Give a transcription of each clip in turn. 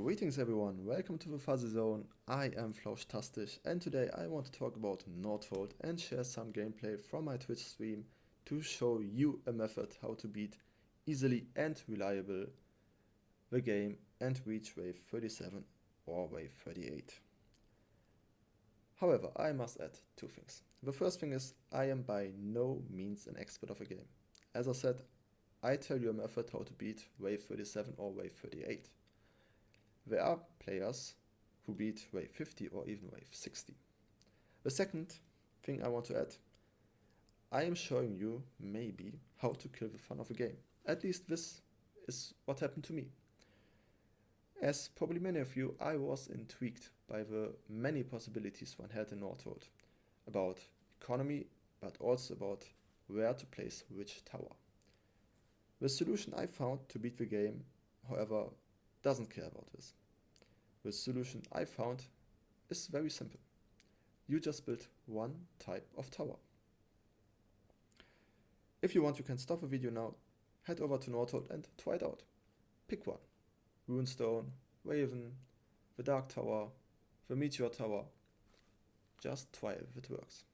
Greetings everyone, welcome to the Fuzzy Zone. I am Flauschtastisch and today I want to talk about Nordhold and share some gameplay from my Twitch stream to show you a method how to beat easily and reliable the game and reach wave 37 or wave 38. However, I must add two things. The first thing is I am by no means an expert of a game. As I said, I tell you a method how to beat wave 37 or wave 38. There are players who beat wave 50 or even wave 60. The second thing I want to add, I am showing you maybe how to kill the fun of a game. At least this is what happened to me. As probably many of you, I was intrigued by the many possibilities one had in Nordhold about economy, but also about where to place which tower. The solution I found to beat the game, however, doesn't care about this. The solution I found is very simple. You just build one type of tower. If you want, you can stop the video now, head over to Nordhold and try it out. Pick one. Runestone, Raven, the Dark Tower, the Meteor Tower. Just try if it works.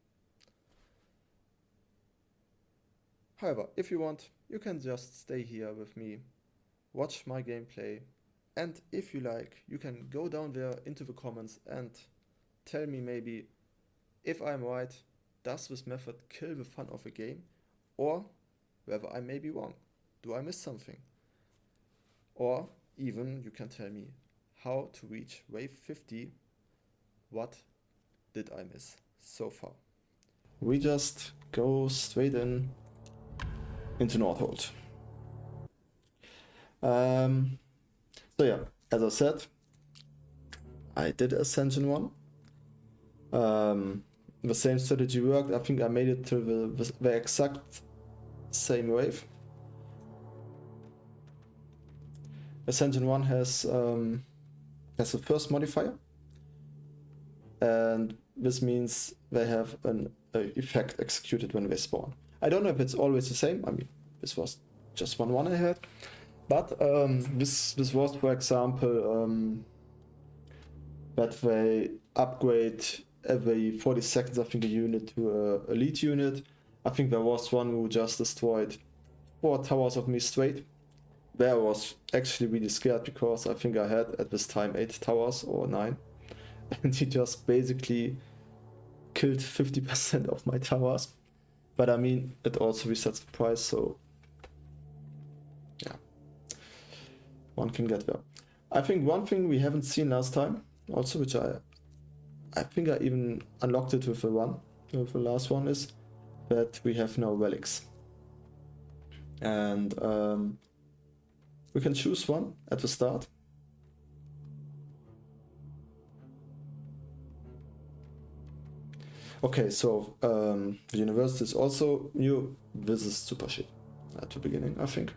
However, if you want, you can just stay here with me, watch my gameplay, and if you like, you can go down there into the comments and tell me maybe if I'm right, does this method kill the fun of a game, or whether I may be wrong, do I miss something? Or even you can tell me how to reach wave 50, what did I miss so far? We just go straight into Nordhold. So yeah, as I said, I did Ascension 1. The same strategy worked. I think I made it to the exact same wave. Ascension 1 has the first modifier, and this means they have an effect executed when they spawn. I don't know if it's always the same. I mean, this was just one I had. But this was, for example, that they upgrade every 40 seconds, I think, a unit to a elite unit. I think there was one who just destroyed 4 towers of me straight. There I was actually really scared because I think I had at this time 8 towers or 9. And he just basically killed 50% of my towers. But I mean, it also resets the price, so yeah. One can get there. I think one thing we haven't seen last time, also, which I think I even unlocked it with the last one, is that we have now relics. And we can choose one at the start. Okay, so the university is also new. This is super shit at the beginning, I think.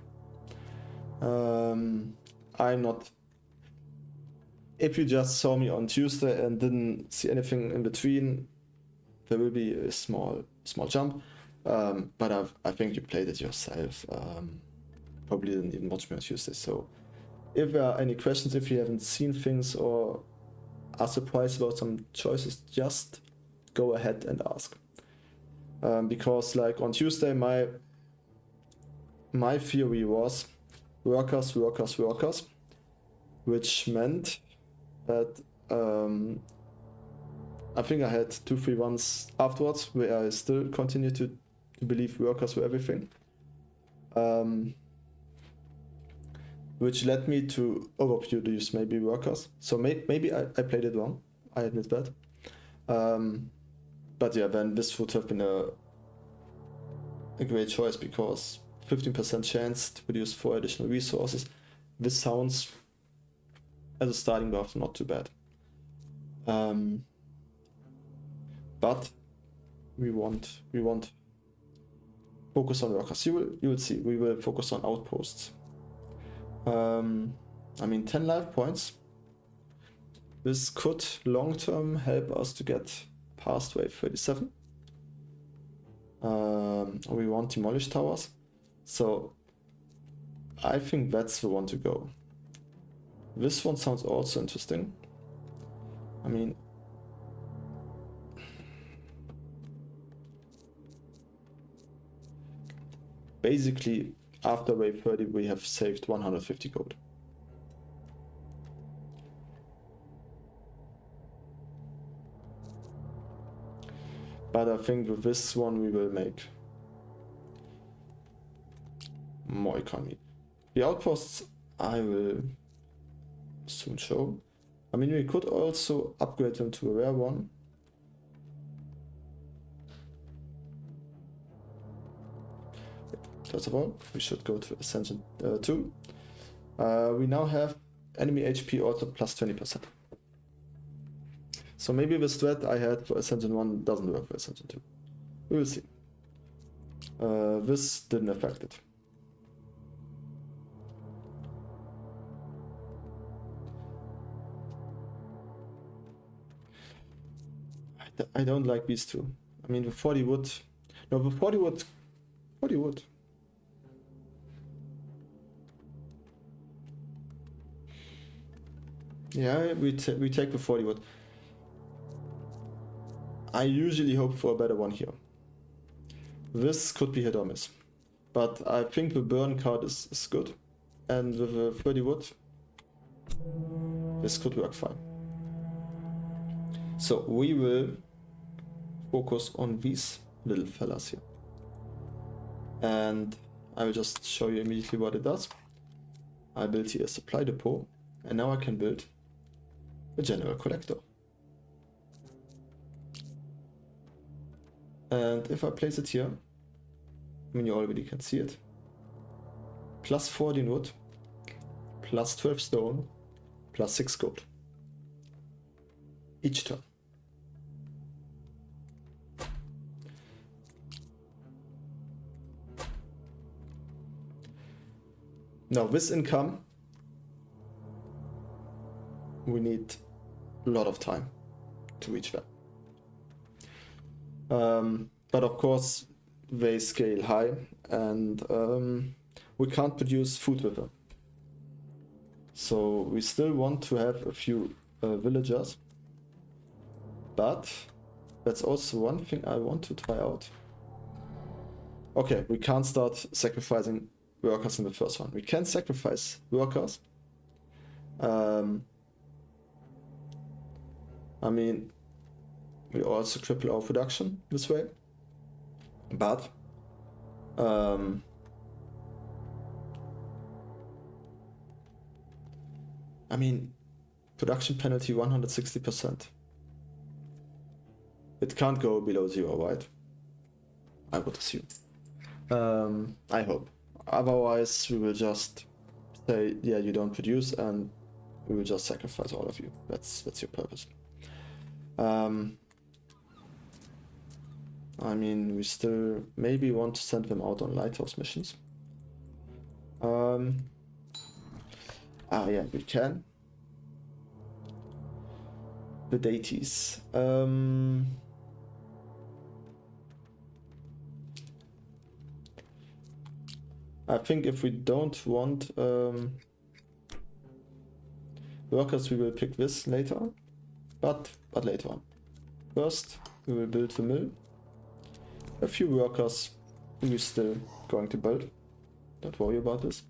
I'm not. If you just saw me on Tuesday and didn't see anything in between, there will be a small jump. But I think you played it yourself. Probably didn't even watch me on Tuesday. So if there are any questions, if you haven't seen things or are surprised about some choices, just go ahead and ask. Because like on Tuesday, my theory was workers, which meant that I think I had 2-3 ones afterwards where I still continue to believe workers were everything, which led me to overproduce maybe workers. So maybe I played it wrong, I admit that. But yeah, then this would have been a great choice because 15% chance to produce 4 additional resources. This sounds, as a starting buff, not too bad. But we want focus on workers. You will see. We will focus on outposts. I mean, 10 life points. This could long term help us to get past wave 37. We want demolished towers. So I think that's the one to go. This one sounds also interesting. I mean, basically, after wave 30, we have saved 150 gold. But I think with this one we will make more economy. The outposts I will soon show. I mean, we could also upgrade them to a rare one. First of all, we should go to Ascension 2. We now have enemy HP also plus 20%. So maybe the strat I had for Ascension 1 doesn't work for Ascension 2. We will see. This didn't affect it. I don't like these two. I mean, the 40 wood. No, the 40 wood. 40 wood. Yeah, we take the 40 wood. I usually hope for a better one here. This could be hit or miss. But I think the burn card is good. And with the 30 wood, this could work fine. So we will focus on these little fellas here. And I will just show you immediately what it does. I built here a supply depot, and now I can build a general collector. And if I place it here, I mean, you already can see it. Plus 14 wood, plus 12 stone, plus 6 gold. Each turn. Now this income, we need a lot of time to reach that. But of course, they scale high, and we can't produce food with them. So we still want to have a few villagers, but that's also one thing I want to try out. Okay, we can't start sacrificing workers in the first one. We can sacrifice workers. I mean, we also triple our production this way, but I mean, production penalty 160%. It can't go below 0, right? I would assume. I hope. Otherwise, we will just say, yeah, you don't produce, and we will just sacrifice all of you. That's your purpose. I mean, we still maybe want to send them out on lighthouse missions. Yeah, we can. The deities. I think if we don't want workers, we will pick this later on. But later on. First, we will build the mill. A few workers we're still going to build. Don't worry about this.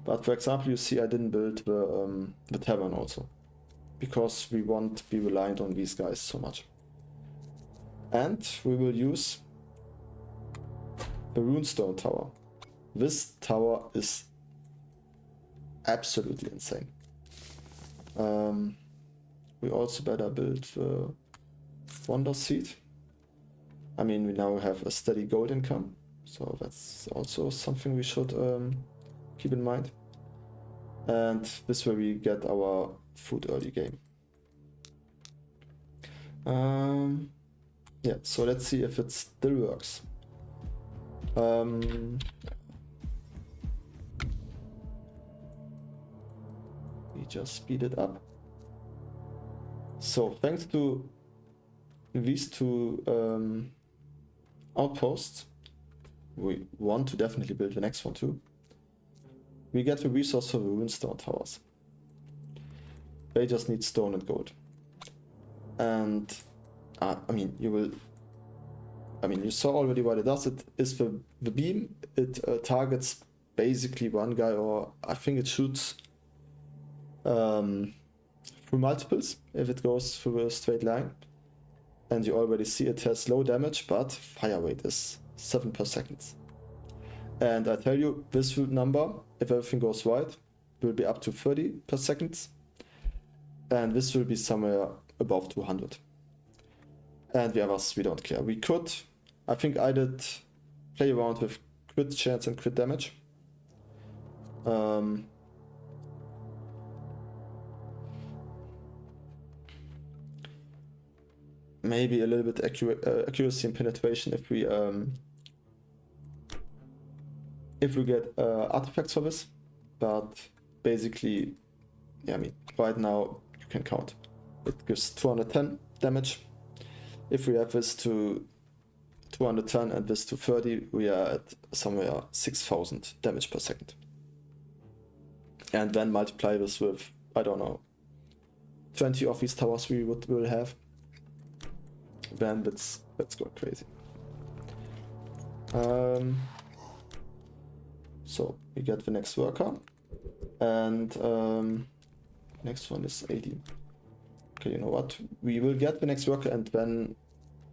But for example, you see I didn't build the tavern also, because we won't be reliant on these guys so much. And we will use the runestone tower. This tower is absolutely insane. We also better build the wonder seed. I mean, we now have a steady gold income, so that's also something we should keep in mind. And this way we get our food early game. Yeah, so let's see if it still works. We just speed it up. So thanks to these two outposts, we want to definitely build the next one too. We get the resource for the runestone towers. They just need stone and gold. And I mean, you saw already what it does. It is the beam. It targets basically one guy, or I think it shoots through multiples if it goes through a straight line. And you already see it has low damage, but fire rate is 7 per second. And I tell you, this number, if everything goes right, will be up to 30 per second. And this will be somewhere above 200. And the others, we don't care. We could, I think I did play around with crit chance and crit damage. Maybe a little bit accuracy and penetration if we get artifacts for this, but basically, yeah, I mean, right now you can count. It gives 210 damage. If we have this to 210 and this to 30, we are at somewhere 6,000 damage per second. And then multiply this with, I don't know, 20 of these towers we will have. Then let's go crazy. So we get the next worker, and next one is 80. Okay, you know what? We will get the next worker, and then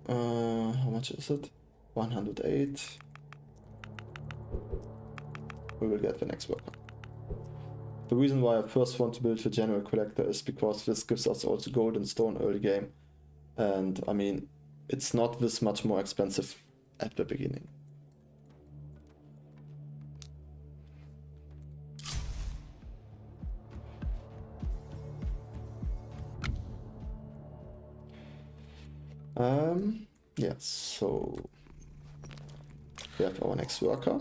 how much is it? 108. We will get the next worker. The reason why I first want to build the general collector is because this gives us also gold and stone early game. And I mean, it's not this much more expensive at the beginning. Yeah, so we have our next worker.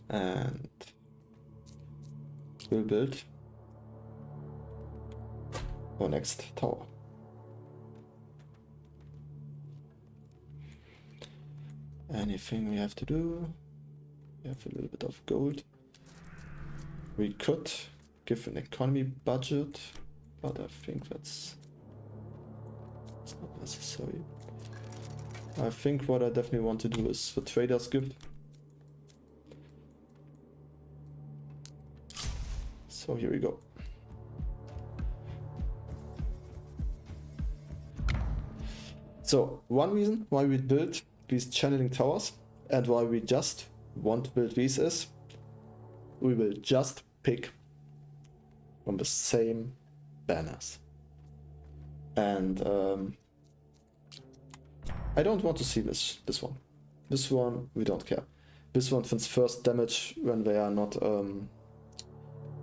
And we'll build our next tower. Anything we have to do? We have a little bit of gold. We could give an economy budget, but I think that's not necessary. I think what I definitely want to do is the trader's gift. So here we go. So one reason why we build these channeling towers and why we just want to build these is we will just pick from the same banners. And I don't want to see this one. This one we don't care. This one finds first damage when they are not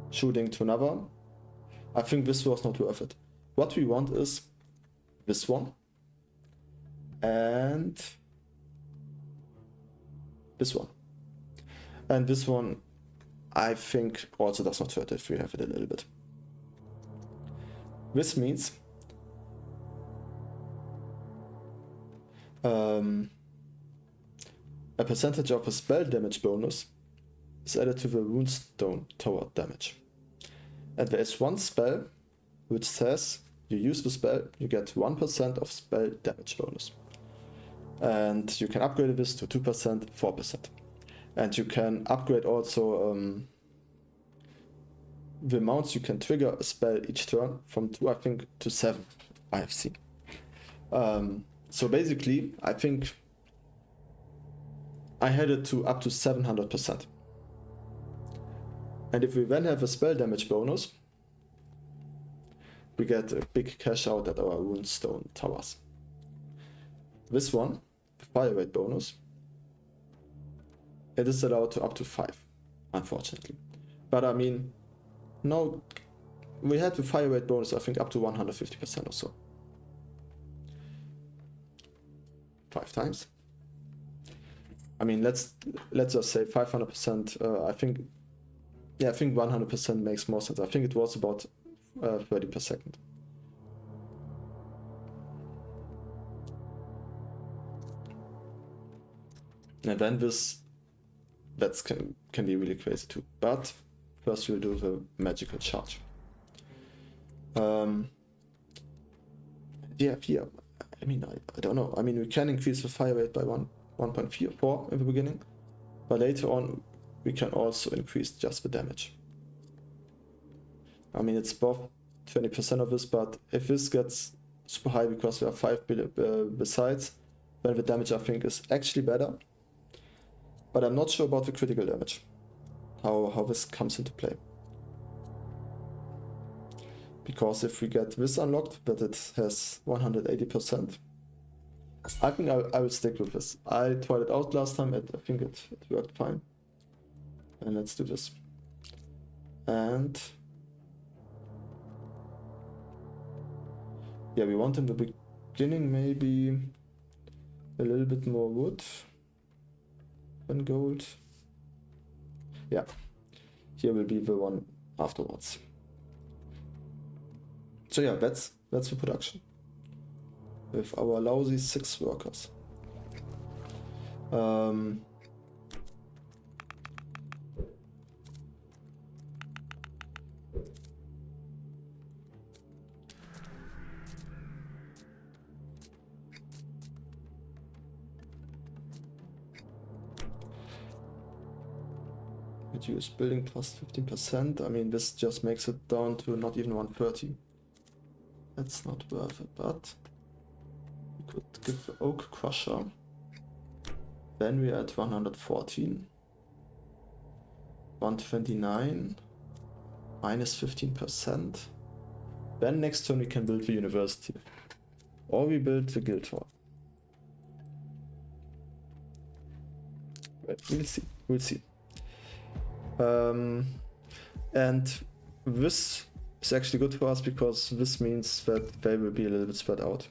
shooting to another. I think this was not worth it. What we want is this one and this one. And this one I think also does not hurt if we have it a little bit. This means a percentage of a spell damage bonus is added to the runestone tower damage. And there is one spell which says you use the spell, you get 1% of spell damage bonus. And you can upgrade this to 2%, 4%. And you can upgrade also the amounts you can trigger a spell each turn from 2, I think, to 7, I have seen. So basically, I think I had it to up to 700%. And if we then have a spell damage bonus, we get a big cash out at our runestone towers. This one, the fire rate bonus, it is allowed to up to 5, unfortunately. But I mean, no, we had the fire rate bonus, I think, up to 150% or so. 5 times. I mean, let's just say 500%. I think 100% makes more sense. I think it was about 30 per second. And then that can be really crazy too. But first we'll do the magical charge. Yeah, I mean, I don't know. I mean, we can increase the fire rate by 1.4 in the beginning, but later on we can also increase just the damage. I mean, it's above 20% of this, but if this gets super high because there are 5 besides, then the damage I think is actually better. But I'm not sure about the critical damage, how this comes into play. Because if we get this unlocked, that it has 180%, I think I will stick with this. I tried it out last time, I think it worked fine. And let's do this. And yeah, we want in the beginning maybe a little bit more wood than gold. Yeah, here will be the one afterwards. So yeah, that's the production with our lousy 6 workers. Reduce building plus 15%. I mean, this just makes it down to not even 130. That's not worth it, but we could give the oak crusher. Then we are at 114. 129. Minus 15%. Then next turn we can build the university. Or we build the guild hall. Right, we'll see. And this is actually good for us because this means that they will be a little bit spread out.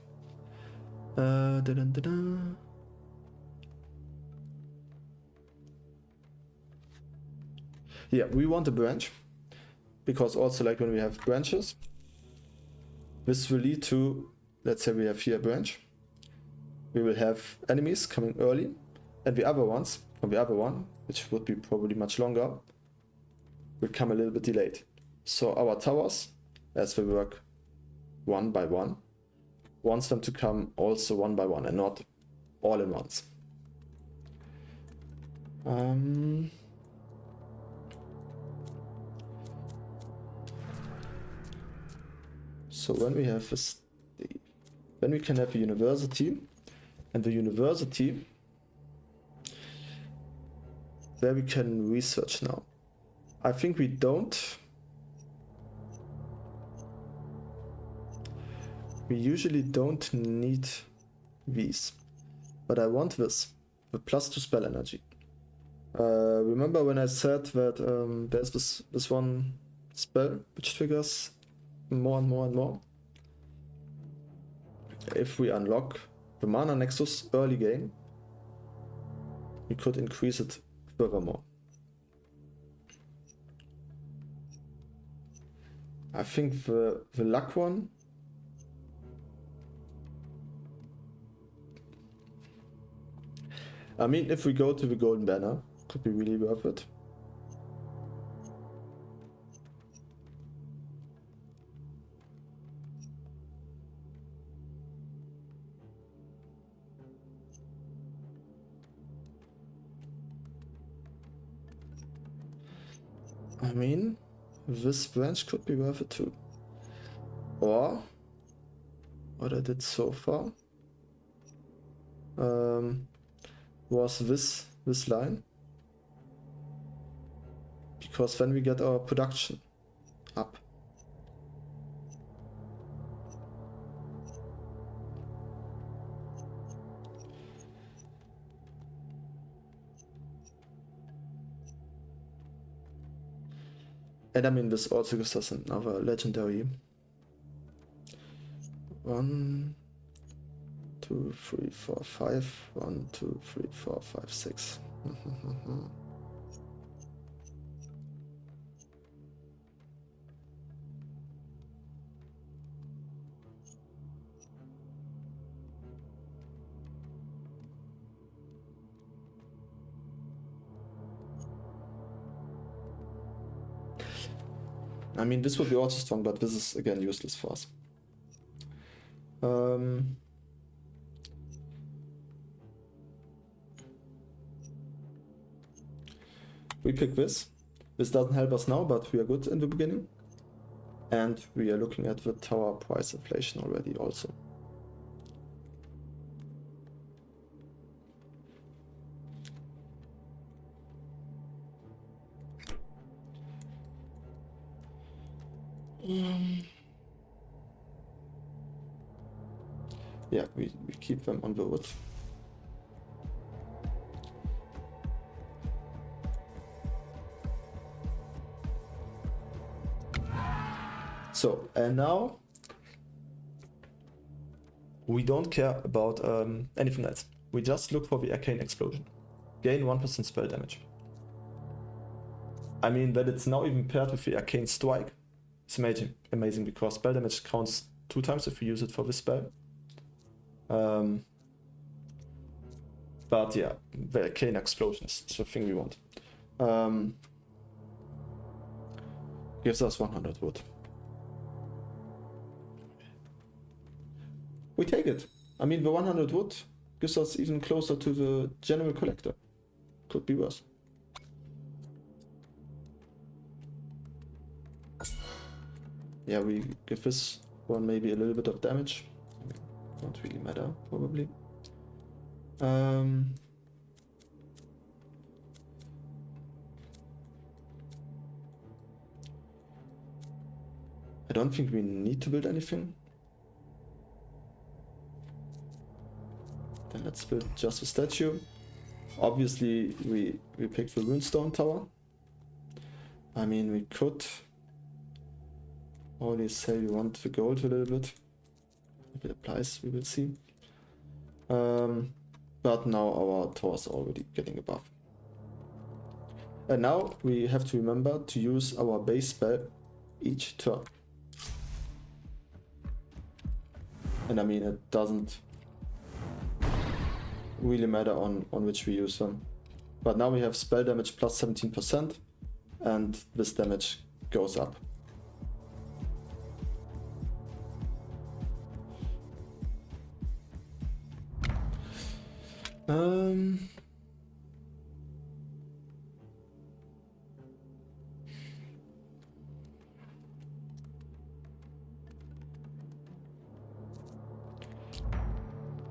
Yeah, we want a branch because also like when we have branches, this will lead to, let's say we have here a branch, we will have enemies coming early and the other ones from the other one, which would be probably much longer, will come a little bit delayed. So our towers, as they work one by one, wants them to come also one by one and not all in once. So when we have this, then we can have a university, and the university, there we can research now. I think we don't. We usually don't need these, but I want this, the +2 spell energy. Remember when I said that there's this one spell which triggers more and more and more? If we unlock the Mana Nexus early game, we could increase it furthermore. I think the luck one, I mean, if we go to the golden banner, could be really worth it. I mean, this branch could be worth it too. Or what I did so far was this line, because then we get our production up. And I mean, this also gives us another legendary. 1, 2, 3, 4, 5. 1, 2, 3, 4, 5, 6. I mean, this would be also strong, but this is again useless for us. We pick this. This doesn't help us now, but we are good in the beginning. And we are looking at the tower price inflation already also. Yeah, we keep them on the wood. So, and now we don't care about anything else. We just look for the arcane explosion. Gain 1% spell damage. I mean, that it's now even paired with the arcane strike. It's amazing because spell damage counts 2 times if we use it for this spell. But yeah, the arcane explosion is the thing we want. Gives us 100 wood. We take it. I mean, the 100 wood gives us even closer to the general collector. Could be worse. Yeah, we give this one maybe a little bit of damage. Not really matter, probably. I don't think we need to build anything. Then let's build just a statue. Obviously, we pick the runestone tower. I mean, we could only say we want the gold a little bit. If it applies, we will see. But now our towers are already getting above. And now we have to remember to use our base spell each turn. And I mean, it doesn't really matter on which we use them. But now we have spell damage plus 17%, and this damage goes up.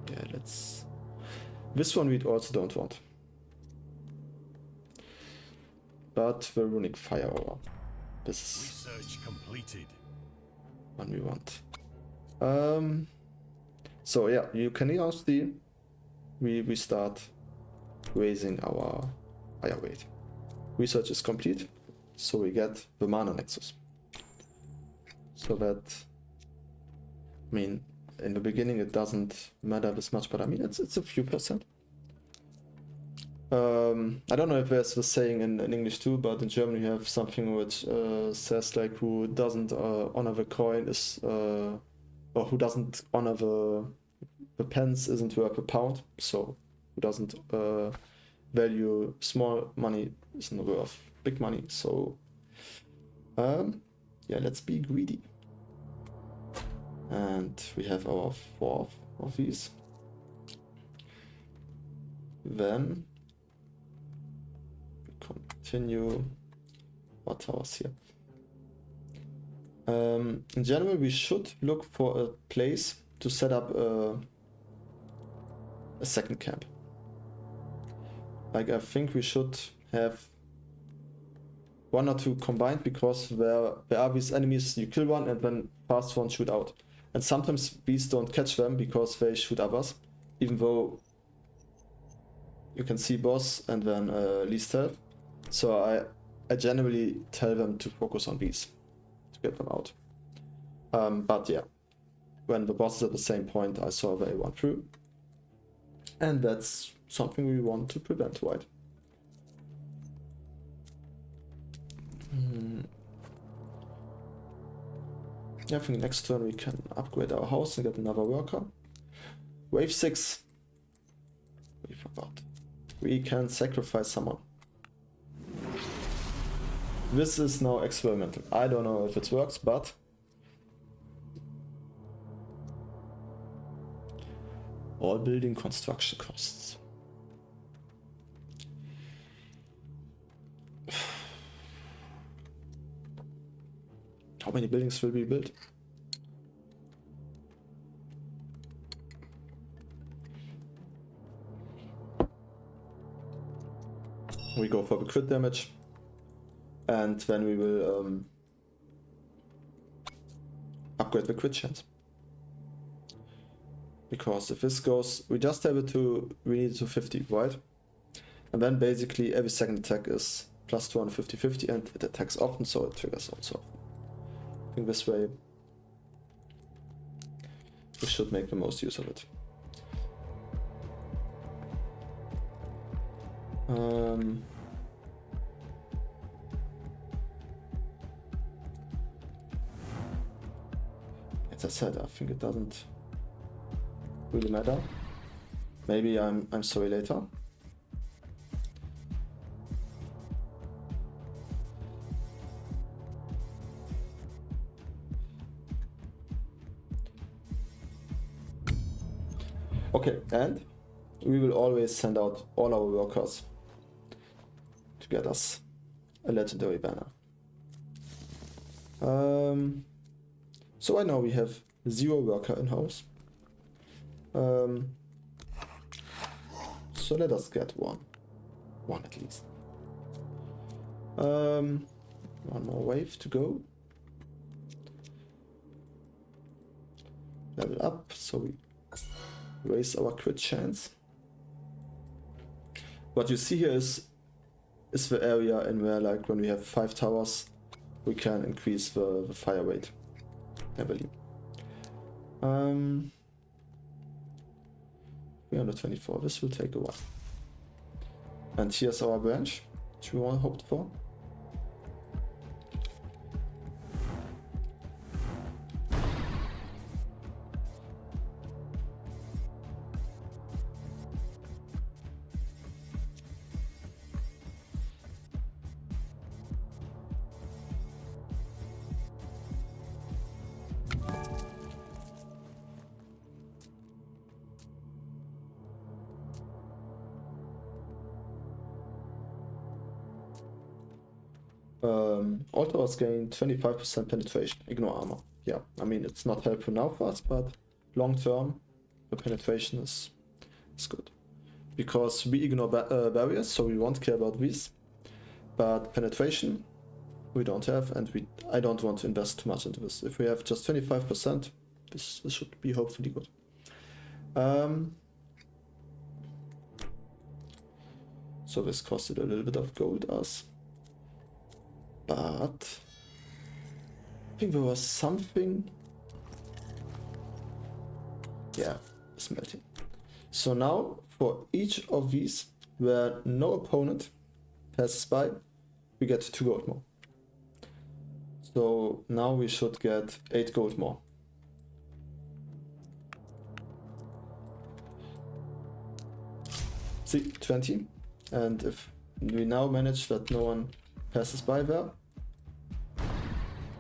Yeah, let's... This one we also don't want. But the runic fire aura. This is research completed. One we want. So yeah, you can use the... We start raising our fire rate. Research is complete, so we get the mana nexus. So that, I mean, in the beginning it doesn't matter this much, but I mean it's a few percent. I don't know if there's the saying in English too, but in German you have something which says like who doesn't honor the coin is, or who doesn't honor the pence isn't worth a pound. So who doesn't value small money isn't worth big money. So yeah, let's be greedy. And we have our 4 of these. Then we continue our towers here. In general, we should look for a place to set up a second camp. Like, I think we should have 1 or 2 combined, because there are these enemies, you kill one and then fast ones shoot out. And sometimes these don't catch them because they shoot others, even though you can see boss and then least health. So I generally tell them to focus on these to get them out. But yeah, when the boss is at the same point, I saw they run through. And that's something we want to prevent, right? I think next turn we can upgrade our house and get another worker. Wave 6. We forgot. We can sacrifice someone. this is now experimental. I don't know if it works, but all building construction costs. How many buildings will be built? We go for the crit damage, and then we will upgrade the crit chance. Because if this goes, we just have it to, we need it to 50, right? And then basically every second attack is plus 250, and it attacks often, so it triggers also. I think this way we should make the most use of it. As I said, I think it doesn't really matter. Maybe I'm sorry later. Okay, and we will always send out all our workers to get us a legendary banner. So I know we have 0 worker in house. So let us get one at least. One more wave to go. Level up, so we raise our crit chance. What you see here is the area in where, like, when we have 5 towers, we can increase the fire rate heavily. 324, this will take a while. And here's our branch, which we all hoped for. All towers gain 25% penetration, ignore armor. Yeah, I mean, it's not helpful now for us, but long term, the penetration is good. Because we ignore barriers, so we won't care about these. But penetration, we don't have, and I don't want to invest too much into this. If we have just 25%, this should be hopefully good. So this costed a little bit of gold us. But I think there was something. Yeah, smelting. So now for each of these where no opponent passes by, we get 2 gold more. So now we should get 8 gold more. See, 20. And if we now manage that no one passes by there,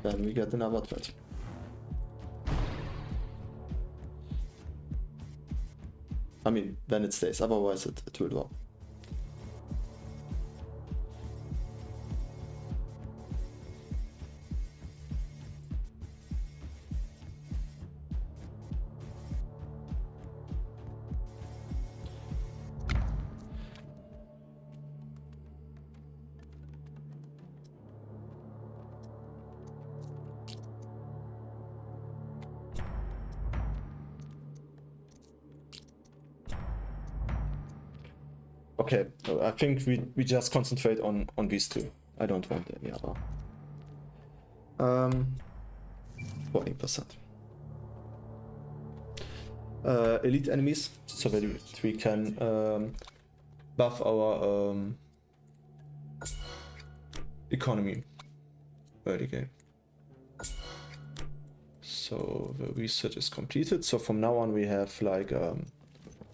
then we get another 20. I mean, then it stays, otherwise it will drop. Okay, I think we just concentrate on these 2. I don't want any other. 14%. Elite enemies, so that we can buff our economy early game. So the research is completed. So from now on we have like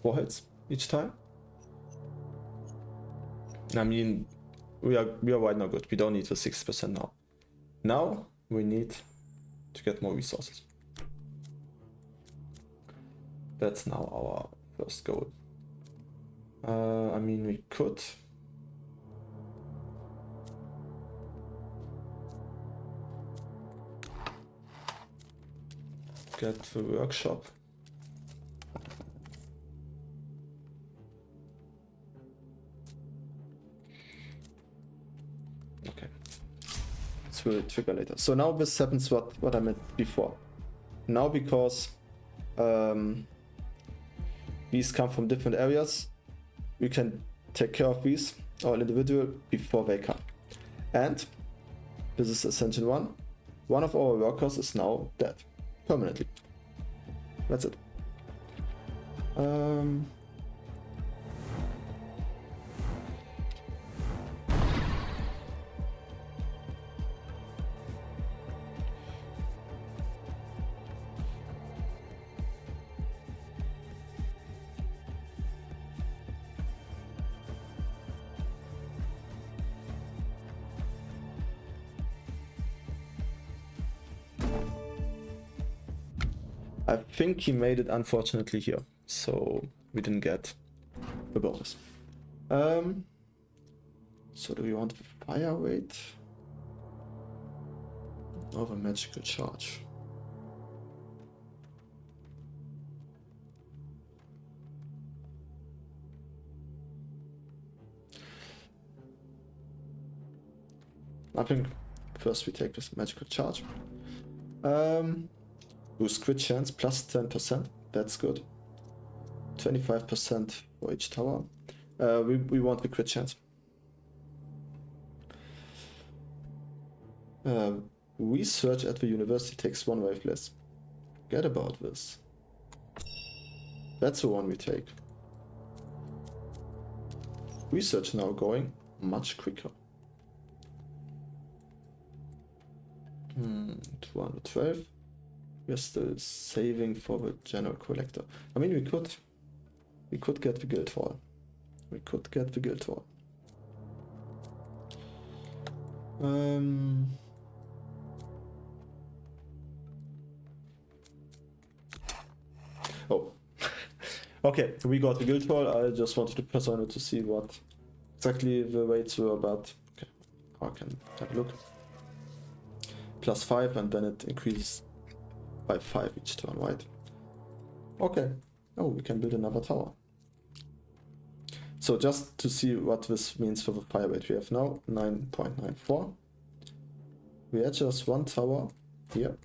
4 hits each time. I mean, we are right now good. We don't need the 60% now. Now we need to get more resources. That's now our first goal. I mean, we could get the workshop. Okay, this will trigger later. So now this happens what I meant before. Now because these come from different areas, we can take care of these all individual before they come. And this is Ascension 1. One of our workers is now dead permanently. That's it. I think he made it unfortunately here, so we didn't get the bonus. So do we want the fire rate or the magical charge? I think first we take this magical charge. Boost crit chance plus 10%. That's good. 25% for each tower. We want the crit chance. Research at the university takes 1 wave less. Forget about this. That's the one we take. Research now going much quicker. 212. We're still saving for the general collector. I mean, we could get the guild hall. We could get the guild hall. Oh, okay. We got the guild hall. I just wanted to press on it to see what exactly the rates were, but okay, I can have a look. +5, and then it increases by 5 each turn, right? Okay. Oh, we can build another tower. So just to see what this means for the fire rate, we have now 9.94. We had just 1 tower here.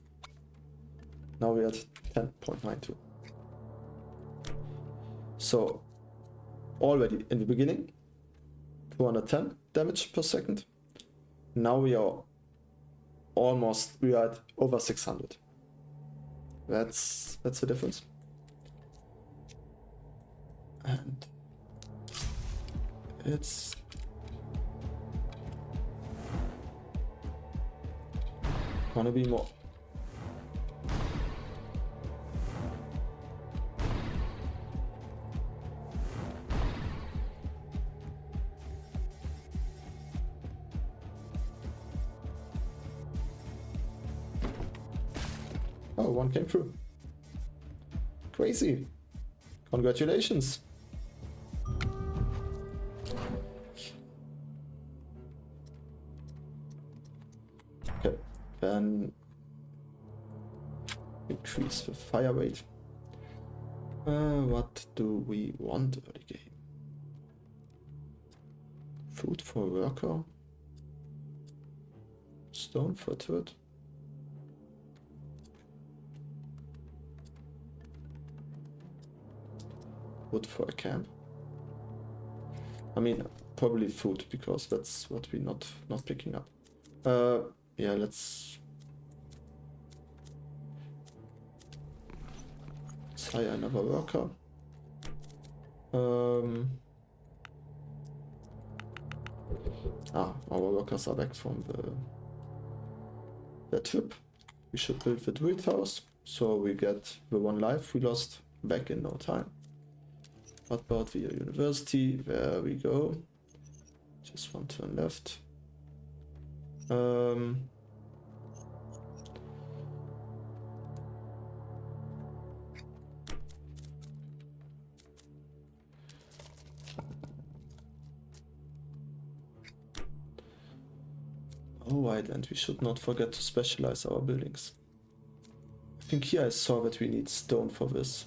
Now we're at 10.92. So already in the beginning, 210 damage per second. Now we are at over 600. That's the difference. And it's gonna be more. Oh, one came through. Crazy. Congratulations. Okay, then increase the fire rate. What do we want early game? Food for a worker. Stone for a turret. Wood for a camp. I mean, probably food, because that's what we're not picking up. Yeah, let's hire another worker. Our workers are back from the trip. We should build the druid house, so we get the 1 life we lost back in no time. What about the university? There we go. Just one turn left. Oh, right, and we should not forget to specialize our buildings. I think here I saw that we need stone for this.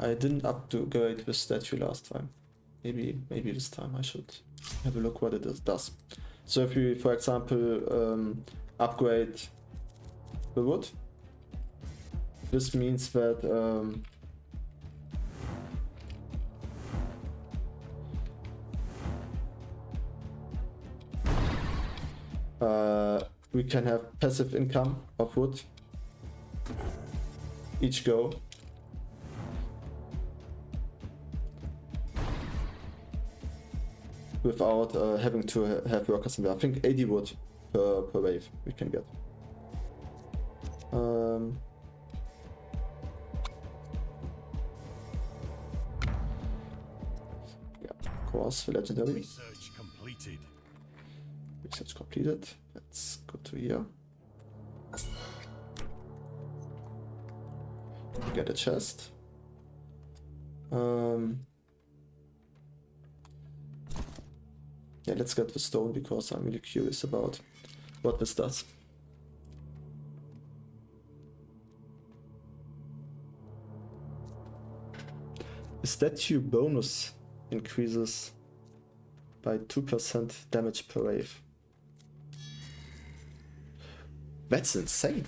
I didn't upgrade the statue last time. Maybe this time I should have a look what it does. So if we, for example, upgrade the wood, this means that we can have passive income of wood each go. Without having to have workers in there. I think 80 wood per wave we can get. Yeah, of course, the legendary. Research completed. Research completed. Let's go to here. Get a chest. Yeah, let's get the stone because I'm really curious about what this does. The statue bonus increases by 2% damage per wave. That's insane.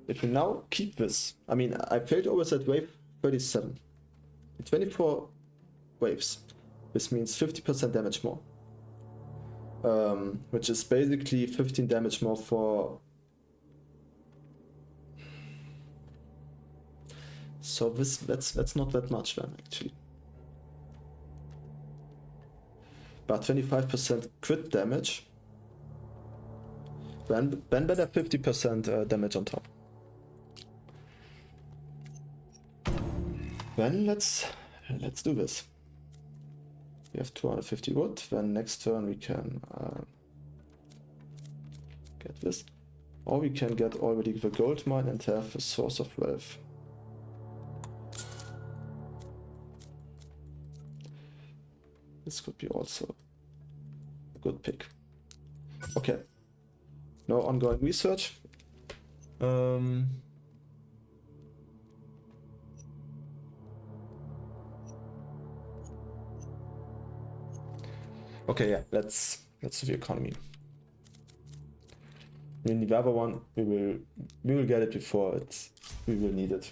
If we now keep this, I mean, I failed always at wave 37. In 24 waves, this means 50% damage more. Which is basically 15 damage more for... So that's not that much then, actually. But 25% crit damage. Then better 50% damage on top. Then let's do this. We have 250 wood. Then next turn we can get this, or we can get already the gold mine and have a source of wealth. This could be also a good pick. Okay. No ongoing research. Okay, yeah, let's do the economy. I mean, the other one we will get it before we will need it.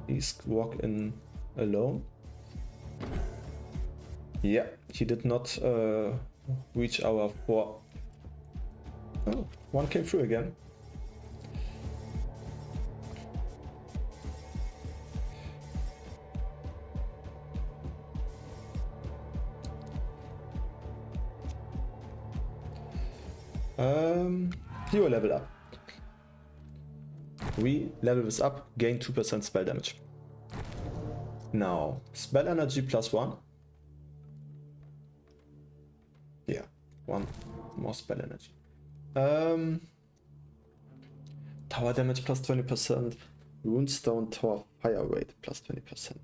Please walk in alone. Yeah, he did not reach our 4. Oh, one came through again. Hero level up. We level this up, gain 2% spell damage. Now, spell energy +1. Yeah, 1 more spell energy. Tower damage +20%. Runestone tower fire rate +20%.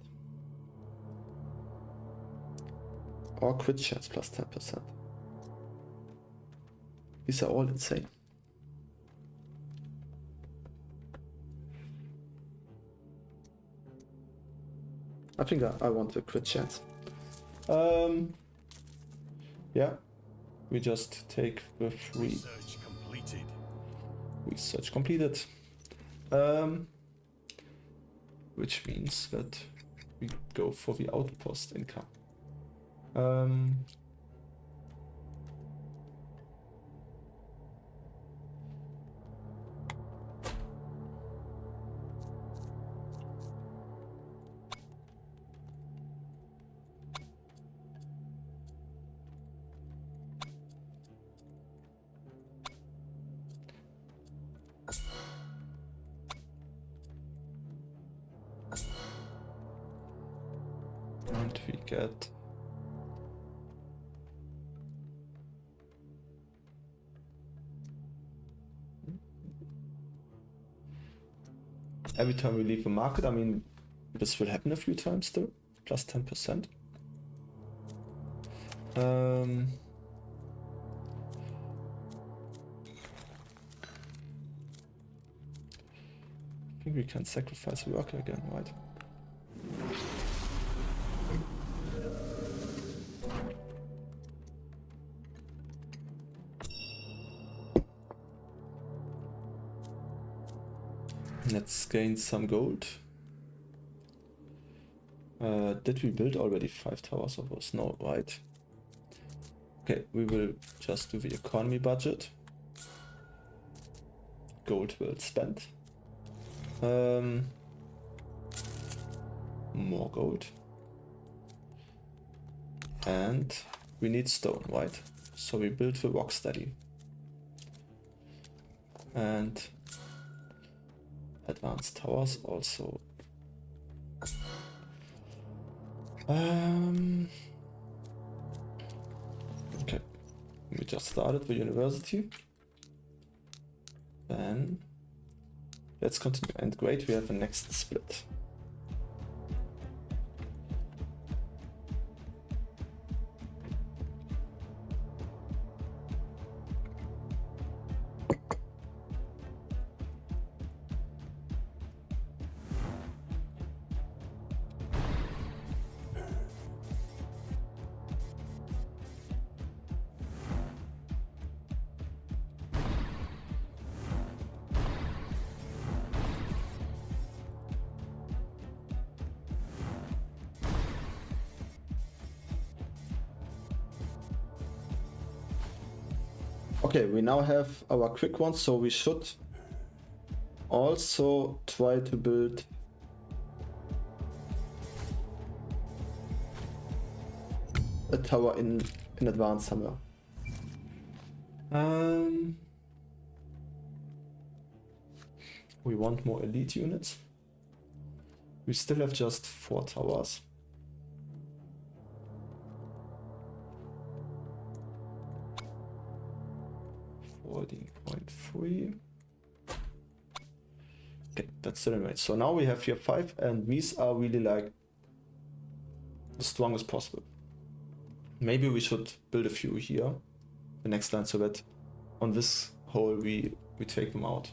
Or crit chance +10%. These are all insane. I think I want a crit chance. Yeah, we just take the 3. Research completed. Research completed. Which means that we go for the outpost income. And we get every time we leave a market, I mean, this will happen a few times still, plus 10%. I think we can sacrifice a worker again, right? Let's gain some gold. Did we build already 5 towers of us? No, right? Okay, we will just do the economy budget. Gold will spend. More gold. And we need stone, right? So we build the rock steady. And advanced towers also. Okay, we just started the university. Then let's continue. And great, we have a next split. Okay, we now have our quick ones, so we should also try to build a tower in advance somewhere. We want more elite units. We still have just 4 towers. .3. Okay, that's still in range. So now we have here 5, and these are really like the strongest possible. Maybe we should build a few here, the next line, so that on this hole we take them out.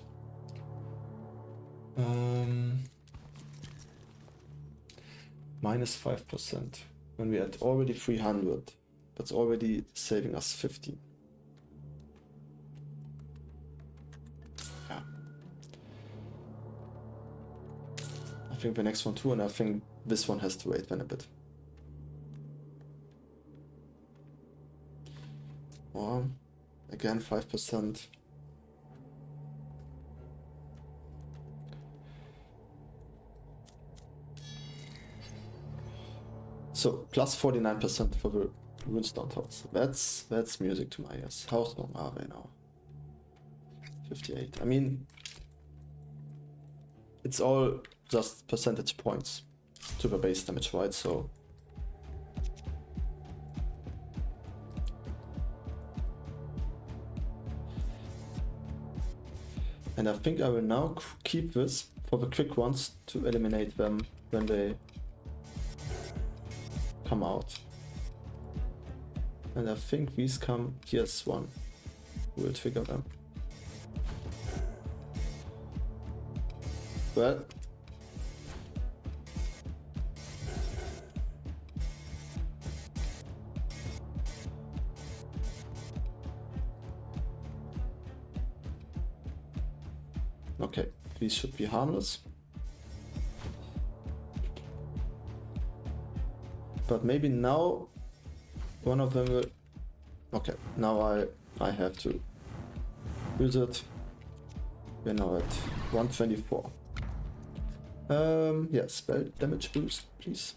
Minus 5%. When we had already 300, that's already saving us 50. I think the next one too, and I think this one has to wait then a bit. Or again 5%. So plus 49% for the runestone towers. That's music to my ears. How strong are they now? 58. I mean, it's all just percentage points to the base damage, right? So and I think I will now keep this for the quick ones to eliminate them when they come out. And I think these come, here's one, will trigger them. Well, okay, these should be harmless. But maybe now one of them will... Okay, now I have to use it. We're now at 124. Yeah, spell damage boost, please.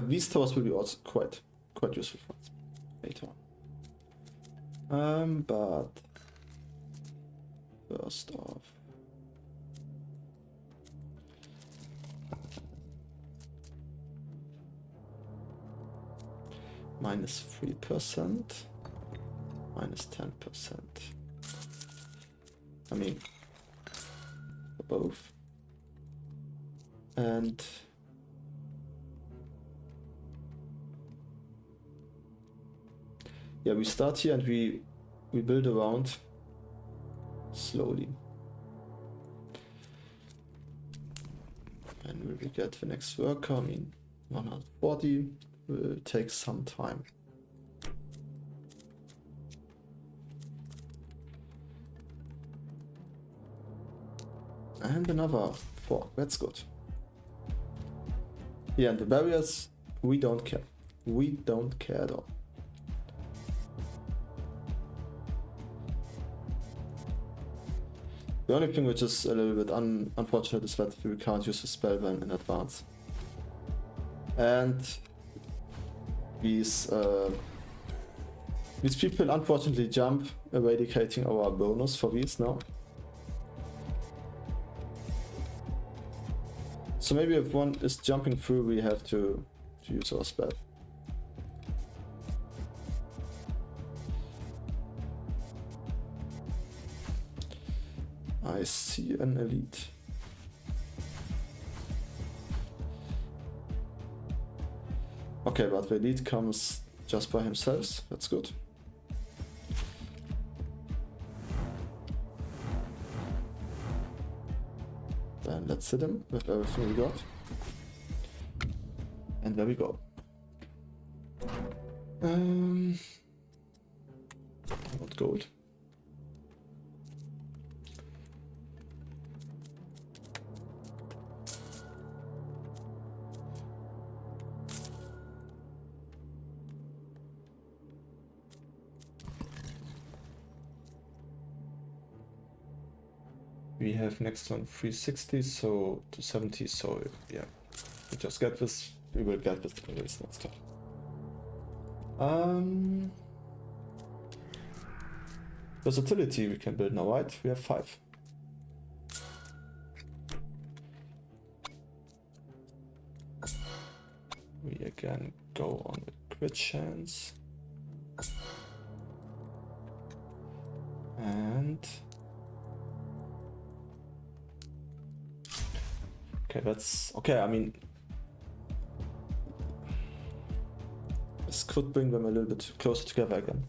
These towers will be also quite useful for us later on. But first off, minus 3%, minus 10%. I mean, for both. And yeah, we start here and we build around slowly. And will we get the next worker? I mean, 140 will take some time. And another 4, that's good. Yeah, and the barriers, we don't care. We don't care at all. The only thing which is a little bit unfortunate is that we can't use the spell when in advance. And these people unfortunately jump, eradicating our bonus for these now. So maybe if one is jumping through, we have to use our spell. I see an elite. Okay, but the elite comes just by himself. That's good. Then let's hit him with everything we got. And there we go. I want gold. We have next one 360, so 270, so yeah, we just get this, we will get this next time. Versatility we can build now, right? We have 5. We again go on with crit chance. And okay, that's okay. I mean, this could bring them a little bit closer together again.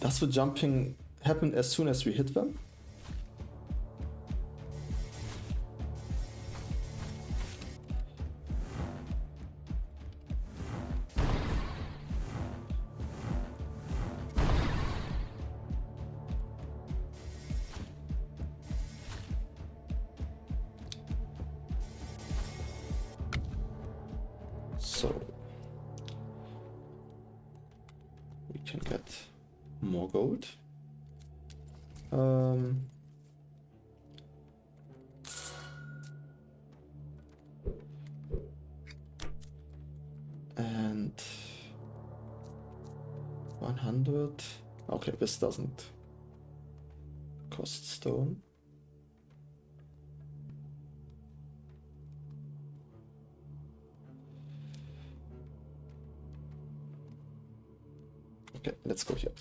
Does the jumping happen as soon as we hit them? So we can get more gold. And 100. Okay, this doesn't cost stone. Okay, let's go here.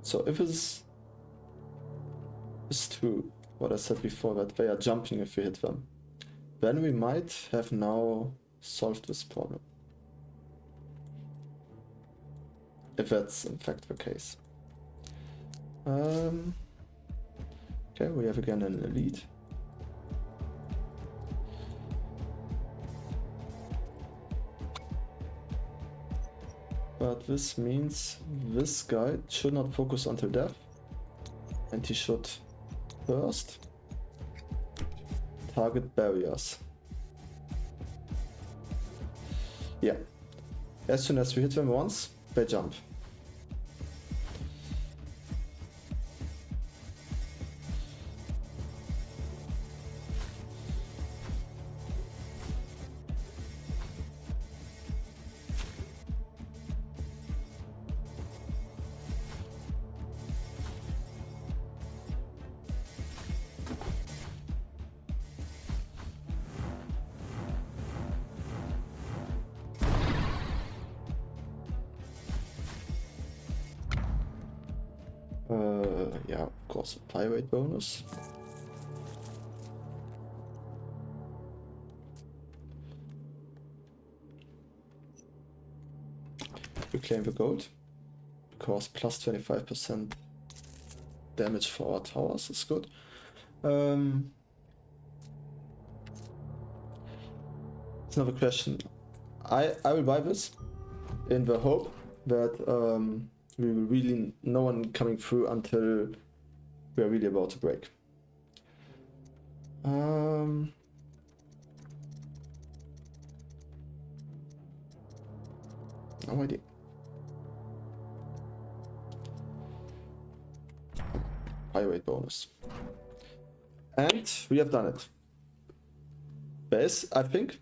So if it's true, what I said before, that they are jumping if we hit them, then we might have now solved this problem. If that's in fact the case. Okay, we have again an elite. But this means this guy should not focus until death, and he should First, target barriers. Yeah. As soon as we hit them once, they jump. Yeah, of course, a fire rate bonus. Reclaim the gold, because plus 25% damage for our towers is good. It's another question. I will buy this in the hope that we will really no one coming through until we are really about to break. No idea. High rate bonus. And we have done it. Base, I think.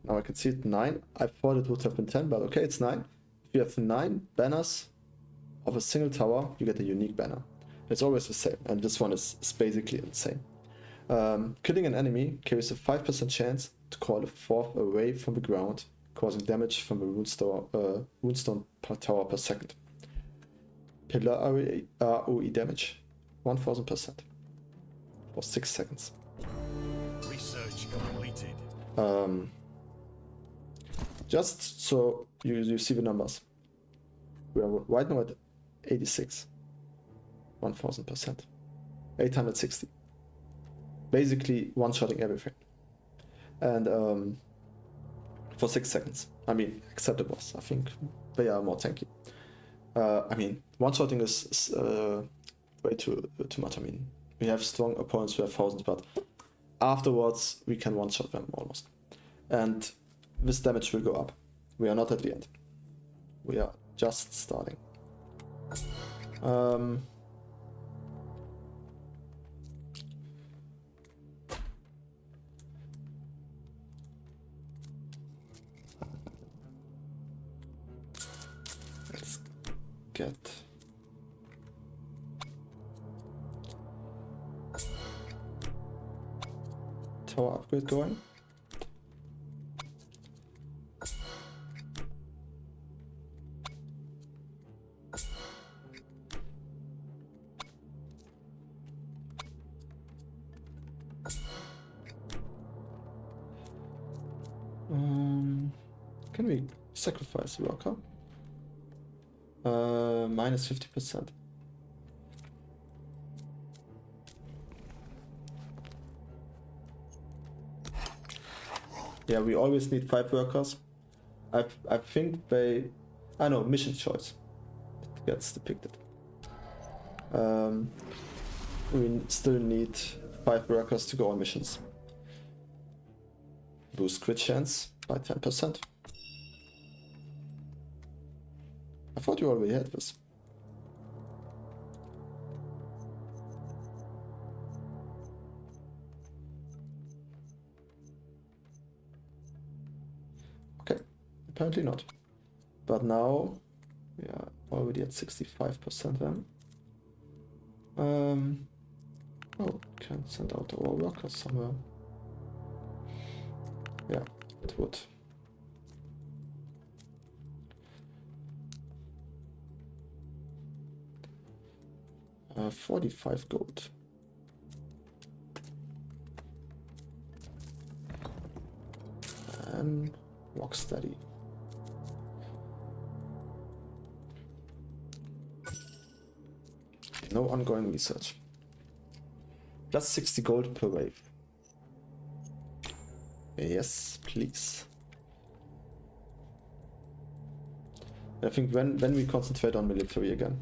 Now I can see it 9. I thought it would have been 10, but okay, it's 9. If you have 9 banners of a single tower, you get a unique banner. It's always the same, and this one is basically insane. Killing an enemy carries a 5% chance to call a fourth away from the ground, causing damage from a runestone per tower per second. Pillar AOE damage, 1000% for 6 seconds. Research completed. Just so you see the numbers. We are right now at 86. 1000%. 860. Basically one-shotting everything. And for 6 seconds. I mean, except the boss. I think they are more tanky. I mean, one-shotting is way too much. I mean, we have strong opponents who have thousands, but afterwards we can one-shot them almost. And this damage will go up. We are not at the end. We are just starting. Let's get tower upgrade going. Can we sacrifice the worker? Minus 50%. Yeah, we always need 5 workers. I think they... I know, mission choice. It gets depicted. We still need 5 workers to go on missions. Boost crit chance by 10%. I thought you already had this. Okay, apparently not. But now we are already at 65% then. Oh, can send out our workers somewhere. Yeah, it would. Uh, 45 gold. And rock steady. No ongoing research. Just 60 gold per wave. Yes, please. I think when we concentrate on military again.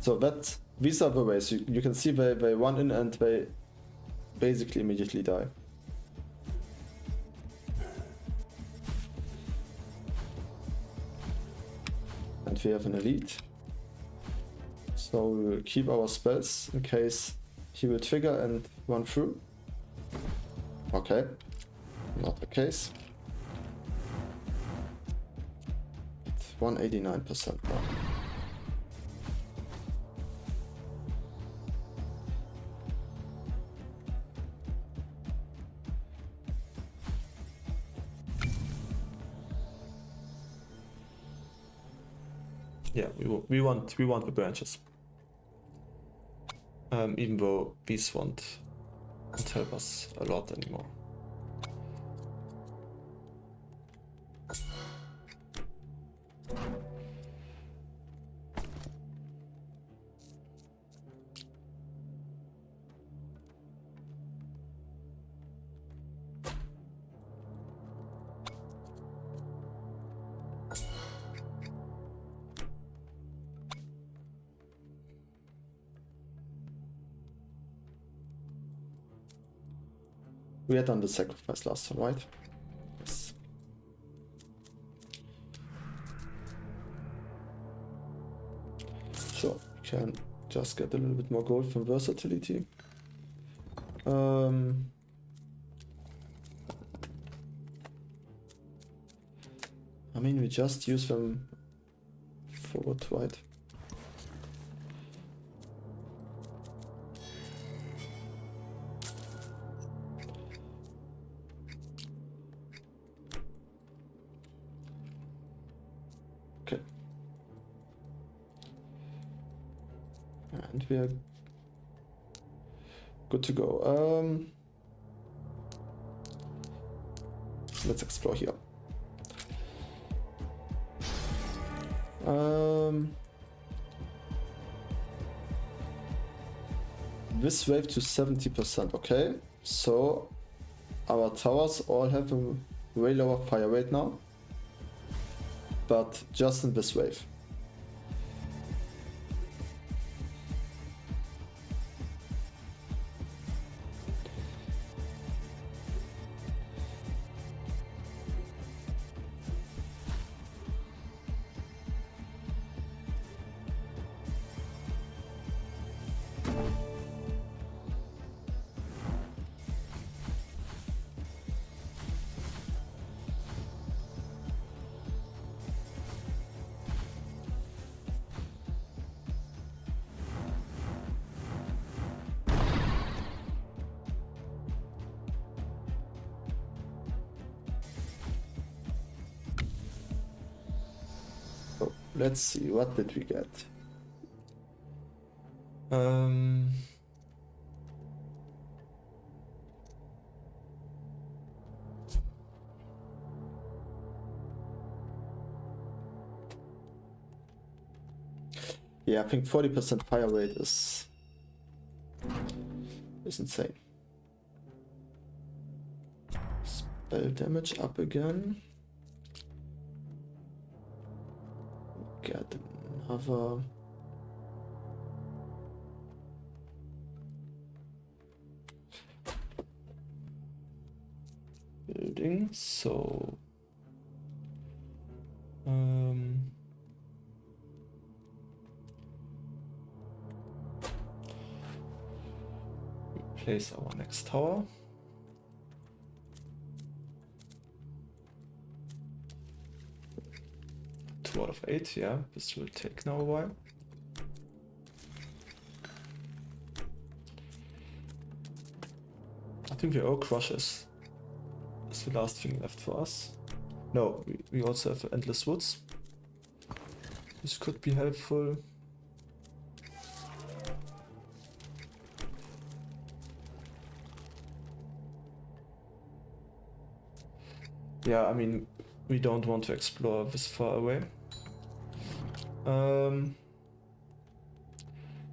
So these are the ways. You can see they run in and they basically immediately die. And we have an elite. So we will keep our spells in case he will trigger and run through. Okay, not the case. 189% now. Yeah, we want the branches. Even though these won't help us a lot anymore. We had done the sacrifice last time, right? Yes. Sure, we can just get a little bit more gold from versatility. I mean, we just use them forward, right? Okay. And we are good to go. Let's explore here. This wave to 70%, okay. So our towers all have a way lower fire rate now, but just in this wave. So let's see, what did we get? Yeah, I think 40% fire rate is insane. Spell damage up again. Get another. Building, so place our next tower. Two out of 8, yeah, this will take now a while. I think the Oak Crushes is the last thing left for us. No, we also have Endless Woods. This could be helpful. Yeah, I mean, we don't want to explore this far away.